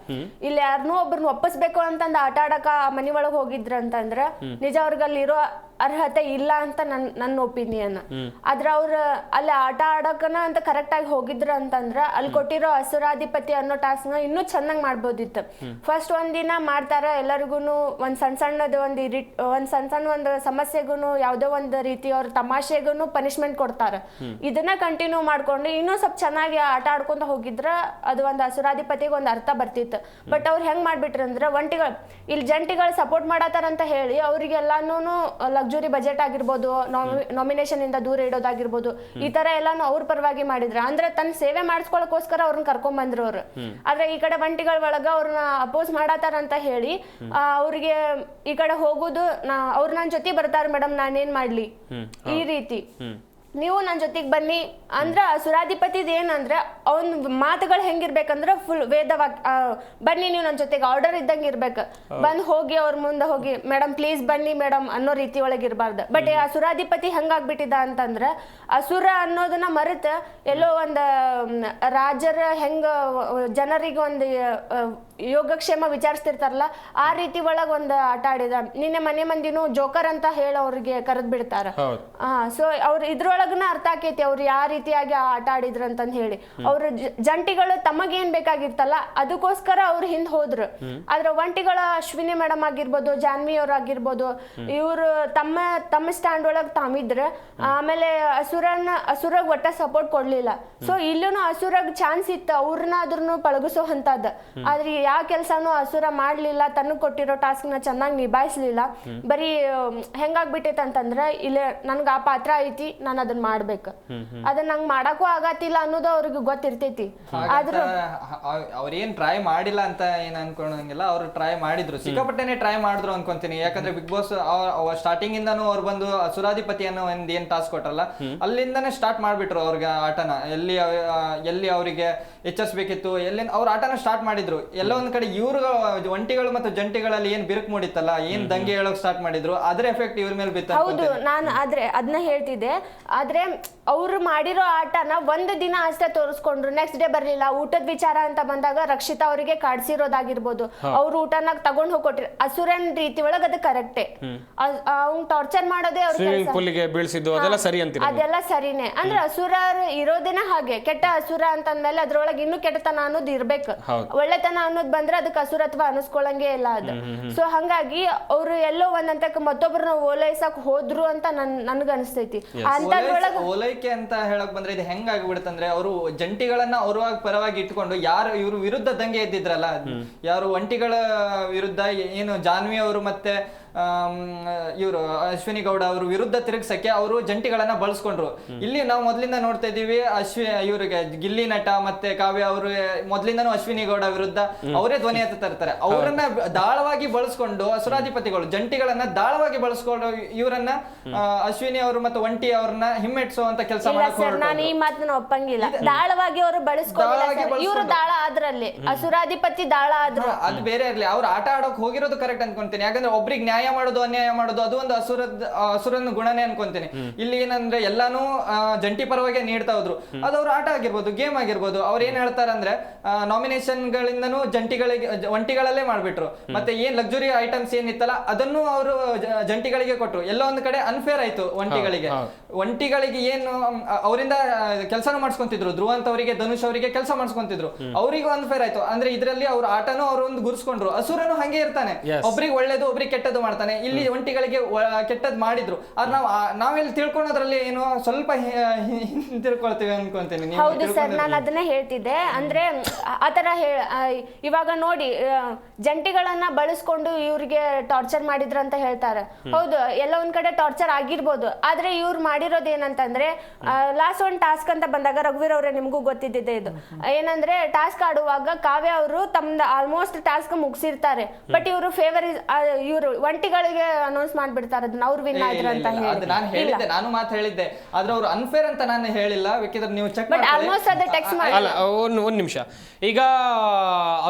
ಇಲ್ಲಿ ಯಾರನ್ನೂ ಒಬ್ಬರನ್ನ ಒಪ್ಪಿಸ್ಬೇಕು ಅಂತಂದು ಆಟ ಆಡಕ ಆ ಮನಿ ಒಳಗೆ ಹೋಗಿದ್ರ ಅಂತಂದ್ರ ನಿಜ ಅವ್ರಿಗೆ ಅಲ್ಲಿರೋ ಅರ್ಹತೆ ಇಲ್ಲ ಅಂತ ನನ್ನ ಒಪಿನಿಯನ್. ಆದ್ರೆ ಅವ್ರ ಅಲ್ಲಿ ಆಟ ಆಡಕನ ಅಂತ ಕರೆಕ್ಟ್ ಆಗಿ ಹೋಗಿದ್ರ ಅಂತಂದ್ರ ಅಲ್ಲಿ ಕೊಟ್ಟಿರೋ ಅಸುರಾಧಿಪತಿ ಅನ್ನೋ ಟಾಸ್ಕ್ ನ ಇನ್ನೂ ಚೆನ್ನಾಗಿ ಮಾಡ್ಬೋದಿತ್ತು. ಫಸ್ಟ್ ಒಂದಿನ ಮಾಡ್ತಾರ, ಎಲ್ಲರಿಗೂನು ಒಂದ್ ಸಣ್ಣದ ಒಂದ್ ಸಣ್ಣ ಒಂದು ಸಮಸ್ಯೆಗೂ ಯಾವ್ದೋ ಒಂದು ರೀತಿ ಅವ್ರ ತಮಾಷೆಗೂ ಪನಿಷ್ಮೆಂಟ್ ಕೊಡ್ತಾರ. ಇದನ್ನ ಕಂಟಿನ್ಯೂ ಮಾಡ್ಕೊಂಡು ಇನ್ನೂ ಸ್ವಲ್ಪ ಚೆನ್ನಾಗಿ ಆಟ ಆಡ್ಕೊಂತ ಹೋಗಿದ್ರ ಅದು ಒಂದು ಅಸುರಾಧಿಪತಿಗೆ ಒಂದು ಅರ್ಥ ಬರ್ತಿತ್ತು. ಬಟ್ ಅವ್ರು ಹೆಂಗ್ ಮಾಡ್ಬಿಟ್ರಂದ್ರ ಒಂಟಿಗಳು ಇಲ್ಲಿ ಜಂಟಿಗಳು ಸಪೋರ್ಟ್ ಮಾಡತಾರಂತ ಹೇಳಿ ಅವ್ರಿಗೆಲ್ಲಾನು ಲಕ್ಸುರಿ ಬಜೆಟ್ ಆಗಿರ್ಬೋದು, ನಾಮಿನೇಷನ್ ಇಂದ ದೂರ ಇಡೋದಾಗಿರ್ಬೋದು, ಈ ತರ ಎಲ್ಲಾನು ಅವ್ರ ಪರವಾಗಿ ಮಾಡಿದ್ರ. ಅಂದ್ರೆ ತನ್ನ ಸೇವೆ ಮಾಡಿಸ್ಕೊಳಕೋಸ್ಕರ ಅವ್ರನ್ನ ಕರ್ಕೊಂಡ್ ಬಂದ್ರು ಅವ್ರು. ಆದ್ರೆ ಈ ಕಡೆ ಬಂಟಿಗಳ ಒಳಗ ಅವ್ರನ್ನ ಅಪೋಸ್ ಮಾಡತಾರಂತ ಹೇಳಿ ಅವ್ರಿಗೆ ಈ ಕಡೆ ಹೋಗುದು, ಅವ್ರು ನನ್ ಜೊತೆ ಬರ್ತಾರ ಮೇಡಮ್ ನಾನೇನ್ ಮಾಡ್ಲಿ ಈ ರೀತಿ, ನೀವು ನನ್ನ ಜೊತೆಗೆ ಬನ್ನಿ ಅಂದ್ರ ಸುರಾಧಿಪತಿದ್ ಏನಂದ್ರೆ ಅವನ್ ಮಾತುಗಳು ಹೆಂಗಿರ್ಬೇಕಂದ್ರ ಫುಲ್ ಬನ್ನಿ ನೀವು ನನ್ನ ಜೊತೆಗೆ ಆರ್ಡರ್ ಇದ್ದಂಗೆ ಇರ್ಬೇಕು. ಬಂದ್ ಹೋಗಿ ಅವ್ರ ಮುಂದೆ ಹೋಗಿ ಮೇಡಮ್ ಪ್ಲೀಸ್ ಬನ್ನಿ ಮೇಡಮ್ ಅನ್ನೋ ರೀತಿ ಒಳಗೆ ಇರಬಾರ್ದು. ಬಟ್ ಆ ಸುರಾಧಿಪತಿ ಹೆಂಗಾಗ್ಬಿಟ್ಟಿದ ಅಂತಂದ್ರ ಅಸುರ ಅನ್ನೋದನ್ನ ಮರೆತ ಎಲ್ಲೋ ಒಂದ್ ರಾಜರ ಹೆಂಗ ಜನರಿಗೆ ಒಂದು ಯೋಗಕ್ಷೇಮ ವಿಚಾರಿಸ್ತಿರ್ತಾರಲ್ಲ ಆ ರೀತಿ ಒಳಗ ಒಂದು ಆಟ ಆಡಿದ. ನಿನ್ನೆ ಮನೆ ಮಂದಿನೂ ಜೋಕರ್ ಅಂತ ಹೇಳಿ ಅವ್ರಿಗೆ ಕರೆದ್ ಬಿಡ್ತಾರ. ಸೊ ಅವ್ರ ಇದ್ರೊಳಗನ ಅರ್ಥ ಆಕೈತಿ ಅವ್ರು ಯಾವ ರೀತಿಯಾಗಿ ಆಟ ಆಡಿದ್ರ ಅಂತಂದ್ ಹೇಳಿ. ಅವ್ರ ಜಂಟಿಗಳು ತಮಗೇನ್ ಬೇಕಾಗಿರ್ತಲ್ಲ ಅದಕ್ಕೋಸ್ಕರ ಅವ್ರು ಹಿಂದ್ ಹೋದ್ರು. ಆದ್ರೆ ಒಂಟಿಗಳ ಅಶ್ವಿನಿ ಮೇಡಮ್ ಆಗಿರ್ಬೋದು, ಜಾನ್ವಿ ಅವ್ರ ಆಗಿರ್ಬೋದು, ಇವ್ರು ತಮ್ಮ ಸ್ಟ್ಯಾಂಡ್ ಒಳಗ್ ತಾಮಿದ್ರ. ಆಮೇಲೆ ಅಸುರಗ್ ಒಟ್ಟ ಸಪೋರ್ಟ್ ಕೊಡ್ಲಿಲ್ಲ. ಸೊ ಇಲ್ಲೂ ಅಸುರಗ್ ಚಾನ್ಸ್ ಇತ್ತು ಅವ್ರನ್ನ ಅದ್ರನ್ನು ಪಳಗಿಸೋ ಅಂತದ್. ಆದ್ರೆ ಯಾವ ಕೆಲ್ಸಾನು ಅಸುರ ಮಾಡ್ಲಿಲ್ಲ, ತನಗ್ ಕೊಟ್ಟಿರೋ ಟಾಸ್ಕ್ ನ ಚೆನ್ನಾಗಿ ನಿಭಾಯಿಸ್ಲಿಲ್ಲ. ಬರೀ ಹೆಂಗಾಗ್ಬಿಟ್ಟೈತೆ ಅಂತಂದ್ರ ಇಲ್ಲಿ ನನ್ಗ ಆ ಪಾತ್ರ ಐತಿ, ನಾನು ಅದನ್ನ ಮಾಡ್ಬೇಕು, ಅದನ್ನ ನಂಗ್ ಮಾಡಕ್ಕೂ ಆಗತ್ತಿಲ್ಲ ಅನ್ನೋದು ಅವ್ರಿಗೆ ಗೊತ್ತಿರ್ತೈತಿ. ಆದ್ರೂ ಅವ್ರೇನ್ ಟ್ರೈ ಮಾಡಿಲ್ಲ ಅಂತ ಏನ್ ಅನ್ಕೊಂಡಂಗಿಲ್ಲ, ಅವ್ರು ಟ್ರೈ ಮಾಡಿದ್ರು, ಸಿಕ್ಕಾಪಟ್ಟೆನೆ ಟ್ರೈ ಮಾಡಿದ್ರು ಅನ್ಕೊಂತೀನಿ. ಯಾಕಂದ್ರೆ ಬಿಗ್ ಬಾಸ್ ಸ್ಟಾರ್ಟಿಂಗ್ ಇಂದಾನು ಅವ್ರು ಬಂದು ಸುರಾಧಿಪತಿ ಅನ್ನೋ ಒಂದ್ ಏನ್ ಟಾಸ್ಕ್ ಕೊಟ್ರಲ್ಲ ಅಲ್ಲಿಂದಾನೆ ಸ್ಟಾರ್ಟ್ ಮಾಡ್ಬಿಟ್ರು ಅವ್ರಿಗೆ ಆಟನ. ಎಲ್ಲಿ ಅವರಿಗೆ ಎಚ್ಚರಿಸಬೇಕಿತ್ತು ಎಲ್ಲಿ ಅವ್ರ ಆಟನ ಸ್ಟಾರ್ಟ್ ಮಾಡಿದ್ರು. ಎಲ್ಲ ಒಂದ್ ಕಡೆ ಇವ್ರು ಒಂಟಿಗಳು ಮತ್ತು ಜಂಟಿಗಳಲ್ಲಿ ಏನ್ ಬಿರುಕು ಮೂಡಿತ್ತಲ್ಲ, ಏನ್ ದಂಗೆ ಹೇಳೋಕ್ ಸ್ಟಾರ್ಟ್ ಮಾಡಿದ್ರು, ಅದ್ರ ಎಫೆಕ್ಟ್ ಇವ್ರ ಮೇಲೆ ಬಿತ್ತ. ಹೌದು, ನಾನು ಆದ್ರೆ ಅದನ್ನ ಹೇಳ್ತಿದ್ದೆ. ಆದ್ರೆ ಅವ್ರು ಮಾಡಿರೋ ಆಟನ ಒಂದು ದಿನ ಅಷ್ಟೇ ತೋರಿಸ್ಕೊಂಡ್ರು, ನೆಕ್ಸ್ಟ್ ಡೇ ಬರ್ಲಿಲ್ಲ. ಊಟದ ವಿಚಾರ ಅಂತ ಬಂದಾಗ ರಕ್ಷಿತಾ ಅವರಿಗೆ ಕಾಡ್ಸಿರೋದಾಗಿರ್ಬೋದು, ಅವ್ರ ಊಟನಾಗ ತಗೊಂಡ್ ಹೋಗ್ಕೊಟ್ರಿ ಅಸುರನ್ ರೀತಿ ಒಳಗ ಅದು ಕರೆಕ್ಟೇ. ಅವ್ನ್ ಟಾರ್ಚರ್ ಮಾಡೋದೇ ಅವ್ರ ಅದೆಲ್ಲ ಸರಿನೇ. ಅಂದ್ರೆ ಅಸುರ ಇರೋದೇನ ಹಾಗೆ, ಕೆಟ್ಟ ಅಸುರ ಅಂತಂದ್ಮೇಲೆ ಅದ್ರೊಳಗೆ ಇನ್ನೂ ಕೆಟ್ಟತನ ಅನ್ನೋದು ಇರ್ಬೇಕು. ಒಳ್ಳೆತನ ಅನ್ನೋದು ಬಂದ್ರೆ ಅದಕ್ಕೆ ಅಸುರತ್ವ ಅನಿಸ್ಕೊಳಂಗೆ ಇಲ್ಲ ಅದು. ಸೊ ಹಂಗಾಗಿ ಅವ್ರು ಎಲ್ಲೋ ಒಂದಂತಕ್ಕೆ ಮತ್ತೊಬ್ಬರನ್ನ ಓಲೈಸಕ್ ಹೋದ್ರು ಅಂತ ನನ್ಗ ಅನಿಸ್ತೈತಿ. ಓಲೈಕೆ ಅಂತ ಹೇಳಕ್ ಬಂದ್ರೆ ಇದು ಹೆಂಗ್ ಆಗ್ಬಿಡುತ್ತಂದ್ರೆ ಅವರು ಜಂಟಿಗಳನ್ನ ಅವ್ರ ಪರವಾಗಿ ಇಟ್ಕೊಂಡು ಯಾರು ಇವ್ರು ವಿರುದ್ಧ ದಂಗೆ ಎದ್ದಿದ್ರಲ್ಲ, ಯಾರು ಒಂಟಿಗಳ ವಿರುದ್ಧ ಏನು ಜಾನ್ವಿ ಅವರು ಮತ್ತೆ ಇವರು ಅಶ್ವಿನಿ ಗೌಡ ಅವರು ವಿರುದ್ಧ ತಿರುಗ್ಸಕ್ಕೆ ಅವರು ಜಂಟಿಗಳನ್ನ ಬಳಸ್ಕೊಂಡ್ರು. ಇಲ್ಲಿ ನಾವು ಮೊದ್ಲಿಂದ ನೋಡ್ತಾ ಇದೀವಿ, ಇವ್ರಿಗೆ ಗಿಲ್ಲಿ ನಟ ಮತ್ತೆ ಕಾವ್ಯ ಅವರು ಮೊದ್ಲಿಂದನೂ ಅಶ್ವಿನಿ ಗೌಡ ವಿರುದ್ಧ ಅವರೇ ಧ್ವನಿ ಎತ್ತ ಇರ್ತಾರೆ. ಅವರನ್ನ ದಾಳವಾಗಿ ಬಳಸ್ಕೊಂಡು ಅಸುರಾಧಿಪತಿಗಳು ಜಂಟಿಗಳನ್ನ ದಾಳವಾಗಿ ಬಳಸ್ಕೊಂಡು ಇವರನ್ನ ಅಶ್ವಿನಿ ಅವರು ಮತ್ತೆ ಒಂಟಿ ಅವ್ರನ್ನ ಹಿಮ್ಮೆಟ್ಸುವಂತ ಕೆಲಸ ಮಾಡಕ್ ನಾನು ಈ ಮಾತನ್ನ ಒಪ್ಪಂಗಿಲ್ಲ. ದಾಳವಾಗಿ ಅವರು ಬಳಸ್ಕೊಂಡು ಇವರು ದಾಳ ಆದ್ರಲ್ಲಿ ಅಸುರಾಧಿಪತಿ ದಾಳ ಆದ್ರು ಅದು ಬೇರೆ ಇರ್ಲಿ. ಅವ್ರು ಆಟ ಆಡೋಕ್ ಹೋಗಿರೋದು ಕರೆಕ್ಟ್ ಅನ್ಕೊಂತೀನಿ. ಯಾಕಂದ್ರೆ ಒಬ್ರಿಗೆ ನ್ಯಾಯ ಮಾಡೋದು ಅನ್ಯಾಯ ಮಾಡೋದು ಅದು ಒಂದು ಅಸುರನ ಗುಣನೇ ಅನ್ಕೊಂತೀನಿ. ಇಲ್ಲಿ ಏನಂದ್ರೆ ಎಲ್ಲಾನು ಜಂಟಿ ಪರವಾಗಿ ನೀಡ್ತಾ ಹೋದ್ರು. ಅದು ಅವ್ರ ಆಟ ಆಗಿರ್ಬೋದು, ಗೇಮ್ ಆಗಿರ್ಬೋದು. ಅವ್ರು ಏನ್ ಹೇಳ್ತಾರಂದ್ರೆ ನಾಮಿನೇಷನ್ ಗಳಿಂದನೂ ಒಂಟಿಗಳಲ್ಲೇ ಮಾಡ್ಬಿಟ್ರು. ಮತ್ತೆ ಏನ್ ಲಕ್ಸುರಿ ಐಟಮ್ಸ್ ಏನಿತ್ತಲ್ಲ ಅದನ್ನು ಅವರು ಜಂಟಿಗಳಿಗೆ ಕೊಟ್ರು. ಎಲ್ಲ ಒಂದ್ ಕಡೆ ಅನ್ಫೇರ್ ಆಯ್ತು ಒಂಟಿಗಳಿಗೆ ಏನು ಅವರಿಂದ ಕೆಲಸನೂ ಮಾಡಿಸ್ಕೊಂತಿದ್ರು. ಧ್ರುವ ಅಂತವರಿಗೆ, ಧನುಷ್ ಅವರಿಗೆ ಕೆಲಸ ಮಾಡಿಸ್ಕೊಂತಿದ್ರು, ಅವರಿಗೂ ಅನ್ಫೇರ್ ಆಯ್ತು. ಅಂದ್ರೆ ಇದ್ರಲ್ಲಿ ಅವ್ರ ಆಟನೂ ಅವ್ರು ಒಂದು ಗುರ್ಸ್ಕೊಂಡ್ರು. ಅಸುರನು ಹಂಗೆ ಇರ್ತಾನೆ, ಒಬ್ರಿಗೆ ಒಳ್ಳೇದು ಒಬ್ರಿಗೆ ಕೆಟ್ಟದ್ದು ಮಾಡ್ತಾನೆ, ಇಲ್ಲಿ ಒಂಟಿಗಳಿಗೆ ಕೆಟ್ಟದ್ ಮಾಡಿದ್ರು, ಆದ್ರೆ ನಾವೆಲ್ಲಿ ತಿಳ್ಕೊಳೋದ್ರಲ್ಲಿ ಏನೋ ಸ್ವಲ್ಪ ತಿಳ್ಕೊಳ್ತೀವಿ ಅನ್ಕೊಂತೀನಿ. ಹೌದು ಸರ್, ನಾನು ಅದನ್ನೇ ಹೇಳ್ತಿದ್ದೆ. ಅಂದ್ರೆ ಆತರ ಇವಾಗ ನೋಡಿ ಜಂಟಿಗಳನ್ನ ಬಳಸ್ಕೊಂಡು ಇವ್ರಿಗೆ ಟಾರ್ಚರ್ ಮಾಡಿದ್ರು ಅಂತ ಹೇಳ್ತಾರೆ. ಹೌದು, ಎಲ್ಲ ಒಂದ್ ಕಡೆ ಟಾರ್ಚರ್ ಆಗಿರ್ಬೋದು, ಆದ್ರೆ ಇವ್ರು ಮಾಡಿರೋದು ಏನಂತಂದ್ರೆ ಲಾಸ್ಟ್ ಒಂದು ಟಾಸ್ಕ್ ಅಂತ ಬಂದಾಗ, ರಘುವೀರ್ ಅವರೇ ನಿಮ್ಗೂ ಗೊತ್ತಿದ್ದಿದೆ ಇದು, ಏನಂದ್ರೆ ಟಾಸ್ಕ್ ಆಡುವಾಗ ಕಾವ್ಯ ಅವರು ತಮ್ದು ಆಲ್ಮೋಸ್ಟ್ ಟಾಸ್ಕ್ ಮುಗಿಸಿರ್ತಾರೆ, ಬಟ್ ಇವರು ಇವರು ಒಂಟಿಗಳಿಗೆ ಅನೌನ್ಸ್ ಮಾಡ್ಬಿಡ್ತಾರೆ ಅದನ್ನ ಅವ್ರು ವಿನ್ ಆದ್ರು ಅಂತ ಹೇಳಿ. ನಾನು ಮಾತು ಹೇಳಿದ್ದೆ, ಆದ್ರೆ ಅವ್ರು ಅನ್ಫೇರ್ ಅಂತ ನಾನು ಹೇಳಿಲ್ಲ, ಬೇಕಿದ್ರೆ ನೀವು ಚೆಕ್ ಬಟ್ ಆಲ್ಮೋಸ್ಟ್ ಅದೇ ಟೆಕ್ಸ್ಟ್ ಮಾಡಿ. ಅಲ್ಲ, ಒಂದ್ ನಿಮಿಷ. ಈಗ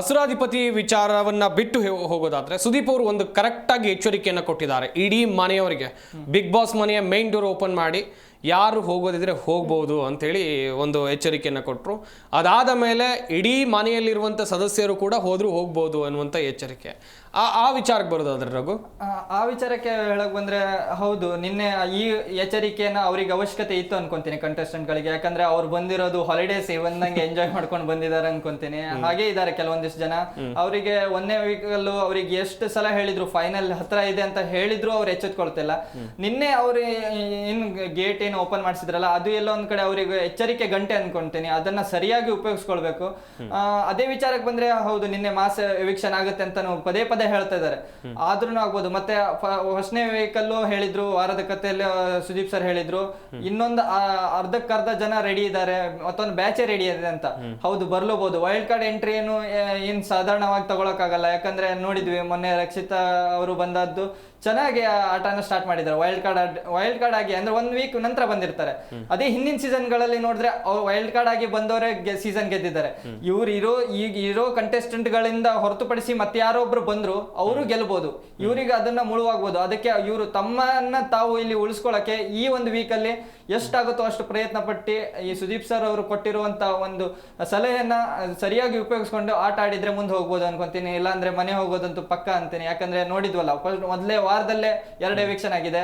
ಅಸುರಾಧಿಪತಿ ವಿಚಾರವನ್ನ ಬಿಟ್ಟು ಹೋಗೋದಾದ್ರೆ ಸುದೀಪ್ ಅವರು ಒಂದು ಕರೆಕ್ಟ್ ಆಗಿ ಎಚ್ಚರಿಕೆಯನ್ನ ಕೊಟ್ಟಿದ್ದಾರೆ ಇಡೀ ಮನೆಯವರಿಗೆ. ಬಿಗ್ ಬಾಸ್ ಮನೆಯ ಮೇನ್ ಡೋರ್ ಓಪನ್ ಮಾಡಿ ಯಾರು ಹೋಗೋದಿದ್ರೆ ಹೋಗ್ಬೋದು ಅಂತೇಳಿ ಒಂದು ಎಚ್ಚರಿಕೆಯನ್ನು ಕೊಟ್ಟರು. ಅದಾದ ಮೇಲೆ ಇಡೀ ಮನೆಯಲ್ಲಿರುವಂಥ ಸದಸ್ಯರು ಕೂಡ ಹೋದರೂ ಹೋಗ್ಬೋದು ಅನ್ನುವಂಥ ಎಚ್ಚರಿಕೆ. ಆ ವಿಚಾರಕ್ಕೆ ಬರೋದಾದ್ರೆ ರಘು, ಆ ವಿಚಾರಕ್ಕೆ ಹೇಳಕ್ ಬಂದ್ರೆ, ಹೌದು, ನಿನ್ನೆ ಈ ಎಚ್ಚರಿಕೆಯನ್ನ ಅವ್ರಿಗೆ ಅವಶ್ಯಕತೆ ಇತ್ತು ಅನ್ಕೊಂತೀನಿ ಕಂಟೆಸ್ಟೆಂಟ್ಗಳಿಗೆ. ಯಾಕಂದ್ರೆ ಅವ್ರು ಬಂದಿರೋದು ಹಾಲಿಡೇಸ್ ಬಂದಂಗೆ ಎಂಜಾಯ್ ಮಾಡ್ಕೊಂಡು ಬಂದಿದ್ದಾರೆ ಅನ್ಕೊಂತೀನಿ. ಹಾಗೆ ಇದ್ದಾರೆ ಕೆಲವೊಂದಿಷ್ಟು ಜನ. ಅವರಿಗೆ ಒಂದೇ ವೀಕಲ್ಲೂ ಅವ್ರಿಗೆ ಎಷ್ಟು ಸಲ ಹೇಳಿದ್ರು ಫೈನಲ್ ಹತ್ರ ಇದೆ ಅಂತ ಹೇಳಿದ್ರು ಅವ್ರು ಎಚ್ಚೆತ್ಕೊಳ್ತಿಲ್ಲ. ನಿನ್ನೆ ಅವ್ರು ಏನ್ ಗೇಟ್ ಏನು ಓಪನ್ ಮಾಡಿಸಿದ್ರಲ್ಲ, ಅದು ಎಲ್ಲ ಒಂದ್ ಕಡೆ ಅವರಿಗೆ ಎಚ್ಚರಿಕೆ ಗಂಟೆ ಅನ್ಕೊಂತೀನಿ. ಅದನ್ನ ಸರಿಯಾಗಿ ಉಪಯೋಗಿಸ್ಕೊಳ್ಬೇಕು. ಅದೇ ವಿಚಾರಕ್ಕೆ ಬಂದ್ರೆ, ಹೌದು, ನಿನ್ನೆ ಮಾಸ್ ಎವಿಕ್ಷನ್ ಆಗುತ್ತೆ ಅಂತ ಪದೇ ಪದೇ ಹೇಳ್ತಾ ಇದ್ದಾರೆ, ಆದ್ರೂ ಆಗ್ಬೋದು. ಮತ್ತೆ ಫಸ್ಟ್ನೇ ವೆಹಿಕಲ್ಲು ಹೇಳಿದ್ರು, ವಾರದ ಕಥೆಯಲ್ಲಿ ಸುದೀಪ್ ಸರ್ ಹೇಳಿದ್ರು, ಇನ್ನೊಂದು ಅರ್ಧಕ್ಕರ್ಧ ಜನ ರೆಡಿ ಇದ್ದಾರೆ, ಮತ್ತೊಂದು ಬ್ಯಾಚೇ ರೆಡಿ ಇದೆ ಅಂತ. ಹೌದು, ಬರ್ಲೂಬಹುದು. ವೈಲ್ಡ್ ಕಾರ್ಡ್ ಎಂಟ್ರಿ ಏನ್ ಸಾಧಾರಣವಾಗಿ ತಗೊಳಕ್ಕಾಗಲ್ಲ. ಯಾಕಂದ್ರೆ ನೋಡಿದ್ವಿ ಮೊನ್ನೆ ರಕ್ಷಿತಾ ಅವರು ಬಂದದ್ದು ಚೆನ್ನಾಗಿ ಆಟನ ಸ್ಟಾರ್ಟ್ ಮಾಡಿದ್ದಾರೆ. ವೈಲ್ಡ್ ಕಾರ್ಡ್ ಆಗಿ ಅಂದ್ರೆ 1 ವೀಕ್ ನಂತರ ಬಂದಿರ್ತಾರೆ. ಅದೇ ಹಿಂದಿನ ಸೀಸನ್ ಗಳಲ್ಲಿ ನೋಡಿದ್ರೆ ಅವ್ರು ವೈಲ್ಡ್ ಕಾರ್ಡ್ ಆಗಿ ಬಂದವರೇ ಸೀಸನ್ ಗೆದ್ದಿದ್ದಾರೆ. ಈಗ ಇರೋ ಕಂಟೆಸ್ಟೆಂಟ್ ಗಳಿಂದ ಹೊರತುಪಡಿಸಿ ಮತ್ತೆ ಯಾರೋ ಒಬ್ರು ಬಂದ್ರು ಅವರು ಗೆಲ್ಬಹುದು, ಇವ್ರಿಗೆ ಅದನ್ನ ಮುಳುವಾಗ್ಬೋದು. ಅದಕ್ಕೆ ಇವರು ತಮ್ಮನ್ನ ತಾವು ಇಲ್ಲಿ ಉಳಿಸ್ಕೊಳಕ್ಕೆ ಈ ಒಂದು ವೀಕಲ್ಲಿ ಎಷ್ಟಾಗುತ್ತೋ ಅಷ್ಟು ಪ್ರಯತ್ನ ಪಟ್ಟು ಈ ಸುದೀಪ್ ಸರ್ ಅವರು ಕೊಟ್ಟಿರುವಂತ ಒಂದು ಸಲಹೆಯನ್ನ ಸರಿಯಾಗಿ ಉಪಯೋಗಿಸ್ಕೊಂಡು ಆಟ ಆಡಿದ್ರೆ ಮುಂದೆ ಹೋಗ್ಬೋದು ಅನ್ಕೊಂತೀನಿ. ಇಲ್ಲಾಂದ್ರೆ ಮನೆ ಹೋಗೋದಂತೂ ಪಕ್ಕ ಅಂತೀನಿ. ಯಾಕಂದ್ರೆ ನೋಡಿದ್ವಲ್ಲ, ಮೊದಲೇ ವಾರದಲ್ಲೇ 2 ಎವಿಕ್ಷನ್ ಆಗಿದೆ.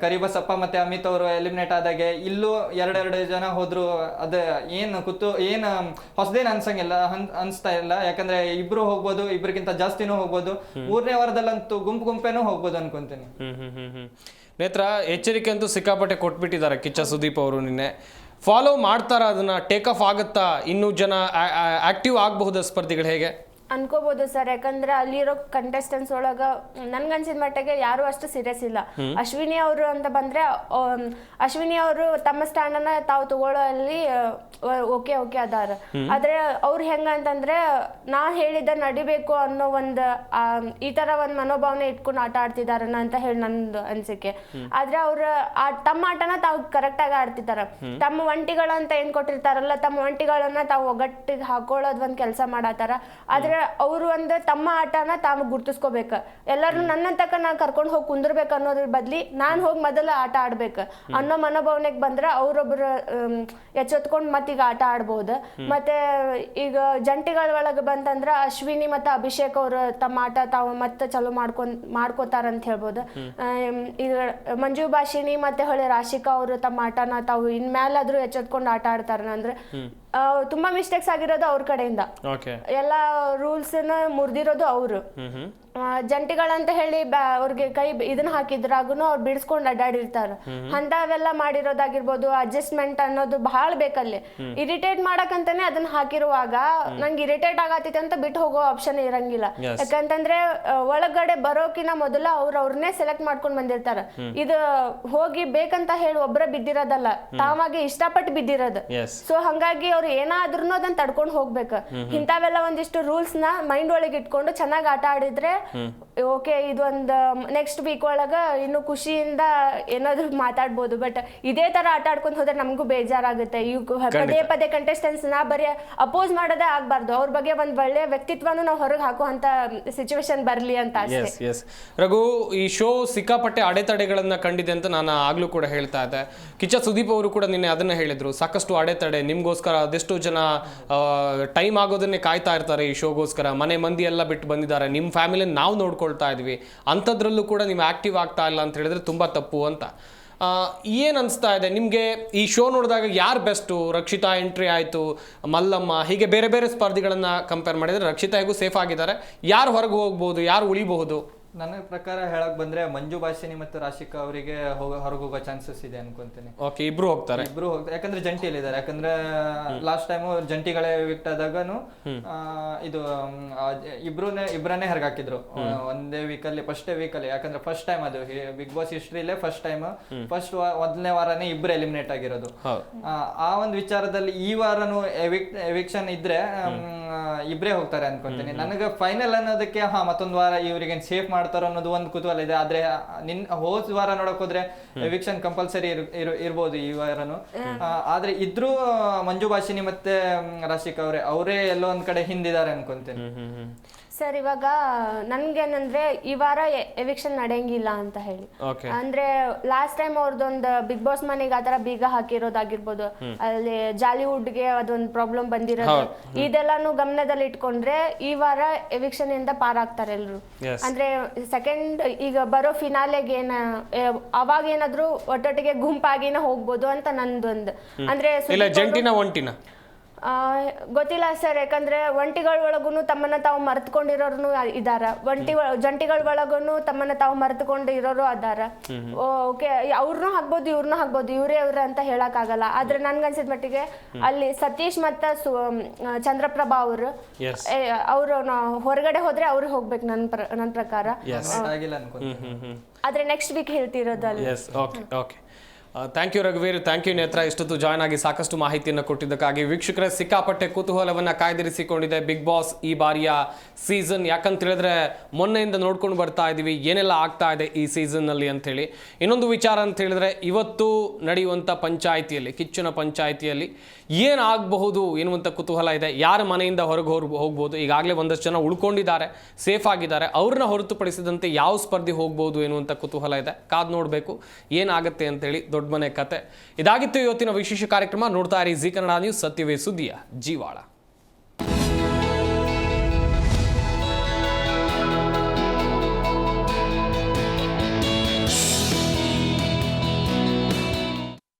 ಕರಿಬಸಪ್ಪ ಮತ್ತೆ ಅಮಿತ್ ಅವರು ಎಲಿಮಿನೇಟ್ ಆದಾಗೆ ಇಲ್ಲೂ 2 ಜನ ಹೋದ್ರು. ಅದ ಏನ್ ಹೊಸದೇನ್ ಅನ್ಸ್ತಾ ಇಲ್ಲ. ಯಾಕಂದ್ರೆ ಇಬ್ರು ಹೋಗ್ಬೋದು, ಇಬ್ರಿಗಿಂತ ಜಾಸ್ತಿನೂ ಹೋಗ್ಬೋದು. 3ನೇ ವಾರದಲ್ಲಂತೂ ಗುಂಪೇನೂ ಹೋಗ್ಬೋದು ಅನ್ಕೊಂತೀನಿ. ನೇತ್ರ, ಎಚ್ಚರಿಕೆ ಅಂತೂ ಸಿಕ್ಕಾಪಟ್ಟೆ ಕೊಟ್ಬಿಟ್ಟಿದ್ದಾರೆ ಕಿಚ್ಚ ಸುದೀಪ್ ಅವರು. ನಿನ್ನೆ ಫಾಲೋ ಮಾಡ್ತಾರ, ಅದನ್ನ ಟೇಕ್ ಆಫ್ ಆಗುತ್ತಾ? ಇನ್ನೂ ಜನ ಆಕ್ಟಿವ್ ಆಗಬಹುದಾ ಸ್ಪರ್ಧಿಗಳು, ಹೇಗೆ ಅನ್ಕೋಬಹುದು ಸರ್? ಯಾಕಂದ್ರೆ ಅಲ್ಲಿರೋ ಕಂಟೆಸ್ಟೆಂಟ್ಸ್ ಒಳಗ ನನ್ಗನ್ಸಿದ ಮಟ್ಟಿಗೆ ಯಾರು ಅಷ್ಟು ಸೀರಿಯಸ್ ಇಲ್ಲ. ಅಶ್ವಿನಿ ಅವರು ಅಂತ ಬಂದ್ರೆ, ಅಶ್ವಿನಿ ಅವರು ತಮ್ಮ ಸ್ಟ್ಯಾಂಡ್ ಅನ್ನ ತಾವು ತಗೊಳ್ಳೋ ಅಲ್ಲಿ ಓಕೆ ಅದಾರ. ಆದ್ರೆ ಅವ್ರು ಹೆಂಗಂತಂದ್ರೆ, ನಾ ಹೇಳಿದ ನಡಿಬೇಕು ಅನ್ನೋ ಈ ತರ ಒಂದ್ ಮನೋಭಾವನೆ ಇಟ್ಕೊಂಡು ಆಟ ಆಡ್ತಿದಾರ ಅಂತ ಹೇಳಿ ನಂದು ಅನ್ಸಿಕೆ. ಆದ್ರೆ ಅವ್ರ ತಮ್ಮ ಆಟನ ತಾವು ಕರೆಕ್ಟ್ ಆಗಿ ಆಡ್ತಿದಾರ. ತಮ್ಮ ಒಂಟಿಗಳಂತ ಏನ್ ಕೊಟ್ಟಿರ್ತಾರಲ್ಲ, ತಮ್ಮ ಒಂಟಿಗಳನ್ನ ತಾವು ಒಗ್ಗಟ್ಟಿಗೆ ಹಾಕೊಳ್ಳೋದ್ ಒಂದ್ ಕೆಲಸ ಮಾಡತ್ತಾರ. ಆದ್ರೆ ಅವರು ತಮ್ಮ ಆಟನ ತಾವು ಗುರ್ತಿಸ್ಕೋಬೇಕ. ಎಲ್ಲರೂ ನನ್ನ ತಕ್ಕ ನಾನು ಕರ್ಕೊಂಡು ಹೋಗಿ ಕುಂದಿರ್ಬೇಕು ಅನ್ನೋದ್ರ ಬದ್ಲಿ ನಾನ್ ಹೋಗಿ ಮೊದಲ ಆಟ ಆಡ್ಬೇಕು ಅನ್ನೋ ಮನೋಭಾವನೆಗೆ ಬಂದ್ರೆ ಅವ್ರೊಬ್ರು ಎಚ್ಚೆತ್ಕೊಂಡು ಮತ್ತೀಗ ಆಟ ಆಡ್ಬಹುದು. ಮತ್ತೆ ಈಗ ಜಂಟಿಗಳ ಒಳಗೆ ಬಂತಂದ್ರ ಅಶ್ವಿನಿ ಮತ್ತೆ ಅಭಿಷೇಕ್ ಅವರು ತಮ್ಮ ಆಟ ತಾವು ಮತ್ತೆ ಚಲೋ ಮಾಡ್ಕೋತಾರ ಅಂತ ಹೇಳ್ಬೋದು. ಈಗ ಮಂಜು ಭಾಷಿಣಿ ಮತ್ತೆ ಹೊಳೆ ರಾಶಿಕಾ ಅವರು ತಮ್ಮ ಆಟನ ತಾವು ಇನ್ಮೇಲಾದ್ರೂ ಎಚ್ಚೆತ್ಕೊಂಡು ಆಟ ಆಡ್ತಾರ. ಅಂದ್ರೆ ತುಂಬಾ ಮಿಸ್ಟೇಕ್ಸ್ ಆಗಿರೋದು ಅವ್ರ ಕಡೆಯಿಂದ, ಎಲ್ಲಾ ರೂಲ್ಸ್ ಮುರಿದಿರೋದು ಅವರು. ಜಂಟಿಗಳಂತ ಹೇಳಿ ಅವ್ರಿಗೆ ಕೈ ಇದನ್ನ ಹಾಕಿದ್ರಾಗುನು ಅವ್ರು ಬಿಡಿಸ್ಕೊಂಡು ಅಡ್ಡಾಡಿರ್ತಾರ. ಅಂತವೆಲ್ಲ ಮಾಡಿರೋದಾಗಿರ್ಬೋದು. ಅಡ್ಜಸ್ಟ್ಮೆಂಟ್ ಅನ್ನೋದು ಬಹಳ ಬೇಕಲ್ಲಿ. ಇರಿಟೇಟ್ ಮಾಡಕಂತಾನೆ ಅದನ್ನ ಹಾಕಿರುವಾಗ ನಂಗೆ ಇರಿಟೇಟ್ ಆಗತ್ತೈತೆ ಅಂತ ಬಿಟ್ಟು ಹೋಗೋ ಆಪ್ಷನ್ ಇರಂಗಿಲ್ಲ. ಯಾಕಂತಂದ್ರೆ ಒಳಗಡೆ ಬರೋಕಿನ ಮೊದಲ ಅವ್ರನ್ನೇ ಸೆಲೆಕ್ಟ್ ಮಾಡ್ಕೊಂಡ್ ಬಂದಿರ್ತಾರ. ಇದು ಹೋಗಿ ಬೇಕಂತ ಹೇಳಿ ಒಬ್ರ ಬಿದ್ದಿರೋದಲ್ಲ, ತಾವಾಗಿ ಇಷ್ಟಪಟ್ಟು ಬಿದ್ದಿರೋದು. ಸೊ ಹಂಗಾಗಿ ಅವ್ರು ಏನಾದ್ರೂ ಅದನ್ನ ತಡ್ಕೊಂಡು ಹೋಗ್ಬೇಕು. ಇಂಥವೆಲ್ಲ ಒಂದಿಷ್ಟು ರೂಲ್ಸ್ ನ ಮೈಂಡ್ ಒಳಗೆ ಇಟ್ಕೊಂಡು ಚೆನ್ನಾಗಿ ಆಟ ಆಡಿದ್ರೆ ಓಕೆ, ಇದೊಂದು ನೆಕ್ಸ್ಟ್ ವೀಕ್ ಒಳಗ ಇನ್ನು ಖುಷಿಯಿಂದ ಏನಾದ್ರು ಮಾತಾಡ್ಬೋದು. ಬಟ್ ಇದೇ ತರ ಆಟ ಆಡ್ಕೊಂಡ್ ಹೋದ್ರೆ ನಮಗೂ ಬೇಜಾರಾಗುತ್ತೆ. ಪದೇ ಕಂಟೆಸ್ಟೆಂಟ್ಸ್ ನಾ ಬರೀ ಅಪೋಸ್ ಮಾಡೋದೇ ಆಗ್ಬಾರ್ದು. ಅವ್ರ ಬಗ್ಗೆ ಒಂದ್ ಒಳ್ಳೆ ವ್ಯಕ್ತಿತ್ವನು ನಾವು ಹೊರಗೆ ಹಾಕುವಂತ ಸಿಚುವೇಶನ್ ಬರ್ಲಿ ಅಂತ ಅಷ್ಟೇ. ರಘು, ಈ ಶೋ ಸಿಕ್ಕಾಪಟ್ಟೆ ಅಡೆತಡೆಗಳನ್ನ ಕಂಡಿದೆ ಅಂತ ನಾನು ಆಗ್ಲೂ ಕೂಡ ಹೇಳ್ತಾ ಇದ್ದೆ. ಕಿಚ್ಚ ಸುದೀಪ್ ಅವರು ಕೂಡ ನಿನ್ನೆ ಅದನ್ನ ಹೇಳಿದ್ರು, ಸಾಕಷ್ಟು ಅಡೆತಡೆ ನಿಮ್ಗೋಸ್ಕರ. ಅದೆಷ್ಟೋ ಜನ ಟೈಮ್ ಆಗೋದನ್ನೇ ಕಾಯ್ತಾ ಇರ್ತಾರೆ ಈ ಶೋಗೋಸ್ಕರ. ಮನೆ ಮಂದಿ ಎಲ್ಲ ಬಿಟ್ಟು ಬಂದಿದ್ದಾರೆ, ನಿಮ್ಮ ಫ್ಯಾಮಿಲಿ ನಾವು ನೋಡ್ಕೊಳ್ತಾ ಇದ್ವಿ, ಅಂಥದ್ರಲ್ಲೂ ಕೂಡ ನೀವು ಆಕ್ಟಿವ್ ಆಗ್ತಾ ಇಲ್ಲ ಅಂತ ಹೇಳಿದ್ರೆ ತುಂಬಾ ತಪ್ಪು ಅಂತ. ಏನು ಅನಿಸ್ತಾ ಇದೆ ನಿಮಗೆ ಈ ಶೋ ನೋಡಿದಾಗ? ಯಾರು ಬೆಸ್ಟು? ರಕ್ಷಿತಾ ಎಂಟ್ರಿ ಆಯಿತು, ಮಲ್ಲಮ್ಮ, ಹೀಗೆ ಬೇರೆ ಬೇರೆ ಸ್ಪರ್ಧಿಗಳನ್ನು ಕಂಪೇರ್ ಮಾಡಿದರೆ ರಕ್ಷಿತಾ ಹೇಗೂ ಸೇಫ್ ಆಗಿದ್ದಾರೆ. ಯಾರು ಹೊರಗೆ ಹೋಗ್ಬೋದು, ಯಾರು ಉಳಿಬಹುದು? ನನ್ನ ಪ್ರಕಾರ ಹೇಳಕ್ ಬಂದ್ರೆ ಮಂಜು ಭಾಷಿನಿ ಮತ್ತು ರಾಶಿಕಾ ಅವರಿಗೆ ಹೊರಗೆ ಹೋಗೋ ಚಾನ್ಸಸ್ ಇದೆ ಅನ್ಕೊಂತೀನಿ. ಓಕೆ, ಇಬ್ರು ಹೋಗ್ತಾರೆ. ಇಬ್ರು ಹೋಗ್ತಾರೆ, ಯಾಕಂದ್ರೆ ಜಂಟಿಯಲ್ಲಿದ್ದಾರೆ. ಯಾಕಂದ್ರೆ ಲಾಸ್ಟ್ ಟೈಮ್ ಜಂಟಿಗಳೇ ವಿಕ್ಟ್ ಆದಾಗನು ಇದು ಇಬ್ರನ್ನೇ ಹೊರಗಾಕಿದ್ರು ಒಂದೇ ವೀಕಲ್ಲಿ, ಫಸ್ಟ್ ವೀಕಲ್ಲಿ. ಯಾಕಂದ್ರೆ ಫಸ್ಟ್ ಟೈಮ್ ಅದು ಬಿಗ್ ಬಾಸ್ ಹಿಸ್ಟ್ರಿಲೇ ಫಸ್ಟ್ ಟೈಮ್, ಮೊದಲನೇ ವಾರನೇ ಇಬ್ರು ಎಲಿಮಿನೇಟ್ ಆಗಿರೋದು. ಆ ಒಂದು ವಿಚಾರದಲ್ಲಿ ಈ ವಾರನು ಎವಿಕ್ಷನ್ ಇದ್ರೆ ಇಬ್ರೇ ಹೋಗ್ತಾರೆ ಅನ್ಕೊಂತೀನಿ. ನನಗೆ ಫೈನಲ್ ಅನ್ನೋದಕ್ಕೆ ಮತ್ತೊಂದು ವಾರ ಇವ್ರಿಗೆ ಸೇಫ್ ಮಾಡ್ತಾರೋ ಅನ್ನೋದು ಒಂದು ಕುತೂಹಲ ಇದೆ. ಆದ್ರೆ ಹೋದ್ ವಾರ ನೋಡಕ್ ಹೋದ್ರೆ ಎವಿಕ್ಷನ್ ಕಂಪಲ್ಸರಿ ಇರ್ಬೋದು ಈ ವಾರನು. ಆದ್ರೆ ಇದ್ರೂ ಮಂಜು ಭಾಷಿನಿ ಮತ್ತೆ ರಾಶಿಕಾ ಅವರೇ ಎಲ್ಲೋ ಒಂದ್ ಕಡೆ ಹಿಂದಿದ್ದಾರೆ ಅನ್ಕೊಂತೀನಿ. ಸರ್, ಇವಾಗ ನನ್ಗೇನಂದ್ರೆ ಈ ವಾರ ಎವಿಕ್ಷನ್ ನಡೆಯಂಗಿಲ್ಲ ಅಂತ ಹೇಳಿ. ಅಂದ್ರೆ ಲಾಸ್ಟ್ ಟೈಮ್ ಅವ್ರದ್ದೊಂದು ಬಿಗ್ ಬಾಸ್ ಮನೆಗೆ ಆತರ ಬೀಗ ಹಾಕಿರೋದಾಗಿರ್ಬೋದು, ಅಲ್ಲಿ ಜಾಲಿವುಡ್ಗೆ ಅದೊಂದು ಪ್ರಾಬ್ಲಮ್ ಬಂದಿರೋದು, ಇದೆಲ್ಲಾನು ಗಮನದಲ್ಲಿ ಇಟ್ಕೊಂಡ್ರೆ ಈ ವಾರ ಎವಿಕ್ಷನ್ ಇಂದ ಪಾರಾಗ್ತಾರೆ ಎಲ್ರು. ಅಂದ್ರೆ ಸೆಕೆಂಡ್ ಈಗ ಬರೋ ಫಿನಾಲೆಗೆ ಅವಾಗ ಏನಾದ್ರು ಒಟ್ಟೊಟ್ಟಿಗೆ ಗುಂಪಾಗಿನ ಹೋಗ್ಬೋದು ಅಂತ ನಂದೊಂದು. ಅಂದ್ರೆ ಗೊತ್ತಿಲ್ಲ ಸರ್, ಯಾಕಂದ್ರೆ ಒಂಟಿಗಳ ಒಳಗುನು ತಮ್ಮನ್ನ ತಾವು ಮರೆತುಕೊಂಡಿರೋರು ಇದಾರ, ಜಂಟಿಗಳ ಒಳಗುನು ತಮ್ಮನ್ನ ತಾವು ಮರೆತುಕೊಂಡಿರೋರು ಅದಾರ. ಓಕೆ, ಅವ್ರನ್ನೂ ಹಾಕ್ಬೋದು ಇವ್ರನ್ನೂ ಹಾಕ್ಬೋದು, ಇವರೇ ಅಂತ ಹೇಳಕ್ ಆಗಲ್ಲ. ಆದ್ರೆ ನನ್ಗನ್ಸಿದ ಮಟ್ಟಿಗೆ ಅಲ್ಲಿ ಸತೀಶ್ ಮತ್ತ ಚಂದ್ರಪ್ರಭಾ ಅವರು ಹೊರಗಡೆ ಹೋದ್ರೆ ಅವ್ರಿಗೆ ಹೋಗ್ಬೇಕು ನನ್ ಪ್ರಕಾರ. ಆದ್ರೆ ನೆಕ್ಸ್ಟ್ ವೀಕ್ ಹೇಳ್ತಿರೋದು ಅಲ್ಲಿ. ಥ್ಯಾಂಕ್ ಯು ರಘುವೀರ್, ಥ್ಯಾಂಕ್ ಯು ನೇತ್ರ. ಇಷ್ಟೊತ್ತು ಜಾಯ್ನ್ ಆಗಿ ಸಾಕಷ್ಟು ಮಾಹಿತಿಯನ್ನು ಕೊಟ್ಟಿದ್ದಕ್ಕಾಗಿ. ವೀಕ್ಷಕರೇ, ಸಿಕ್ಕಾಪಟ್ಟೆ ಕುತೂಹಲವನ್ನು ಕಾಯ್ದಿರಿಸಿಕೊಂಡಿದೆ ಬಿಗ್ ಬಾಸ್ ಈ ಬಾರಿಯ ಸೀಸನ್. ಯಾಕಂತ ಹೇಳಿದ್ರೆ ಮೊನ್ನೆಯಿಂದ ನೋಡ್ಕೊಂಡು ಬರ್ತಾ ಇದ್ದೀವಿ ಏನೆಲ್ಲ ಆಗ್ತಾ ಇದೆ ಈ ಸೀಸನ್ನಲ್ಲಿ ಅಂಥೇಳಿ. ಇನ್ನೊಂದು ವಿಚಾರ ಅಂತ ಹೇಳಿದ್ರೆ, ಇವತ್ತು ನಡೆಯುವಂಥ ಪಂಚಾಯಿತಿಯಲ್ಲಿ, ಕಿಚ್ಚನ ಪಂಚಾಯಿತಿಯಲ್ಲಿ ಏನಾಗಬಹುದು ಎನ್ನುವಂಥ ಕುತೂಹಲ ಇದೆ. ಯಾರ ಮನೆಯಿಂದ ಹೊರಗೆ ಹೋಗ್ಬೋದು, ಈಗಾಗಲೇ ಒಂದಷ್ಟು ಜನ ಉಳ್ಕೊಂಡಿದ್ದಾರೆ, ಸೇಫ್ ಆಗಿದ್ದಾರೆ, ಅವ್ರನ್ನ ಹೊರತುಪಡಿಸಿದಂತೆ ಯಾವ ಸ್ಪರ್ಧೆ ಹೋಗ್ಬೋದು ಎನ್ನುವಂಥ ಕುತೂಹಲ ಇದೆ. ಕಾದು ನೋಡಬೇಕು ಏನಾಗುತ್ತೆ ಅಂತೇಳಿ. ದೊಡ್ಡ ಮನೆ ಕತೆ. ಇದಾಗಿತ್ತು ಇವತ್ತಿನ ವಿಶೇಷ ಕಾರ್ಯಕ್ರಮ. ನೋಡ್ತಾ ಇರಿ ಜಿ ಕನ್ನಡ ನ್ಯೂಸ್, ಸತ್ಯವೇ ಸುದ್ದಿಯ ಜೀವಾಳ.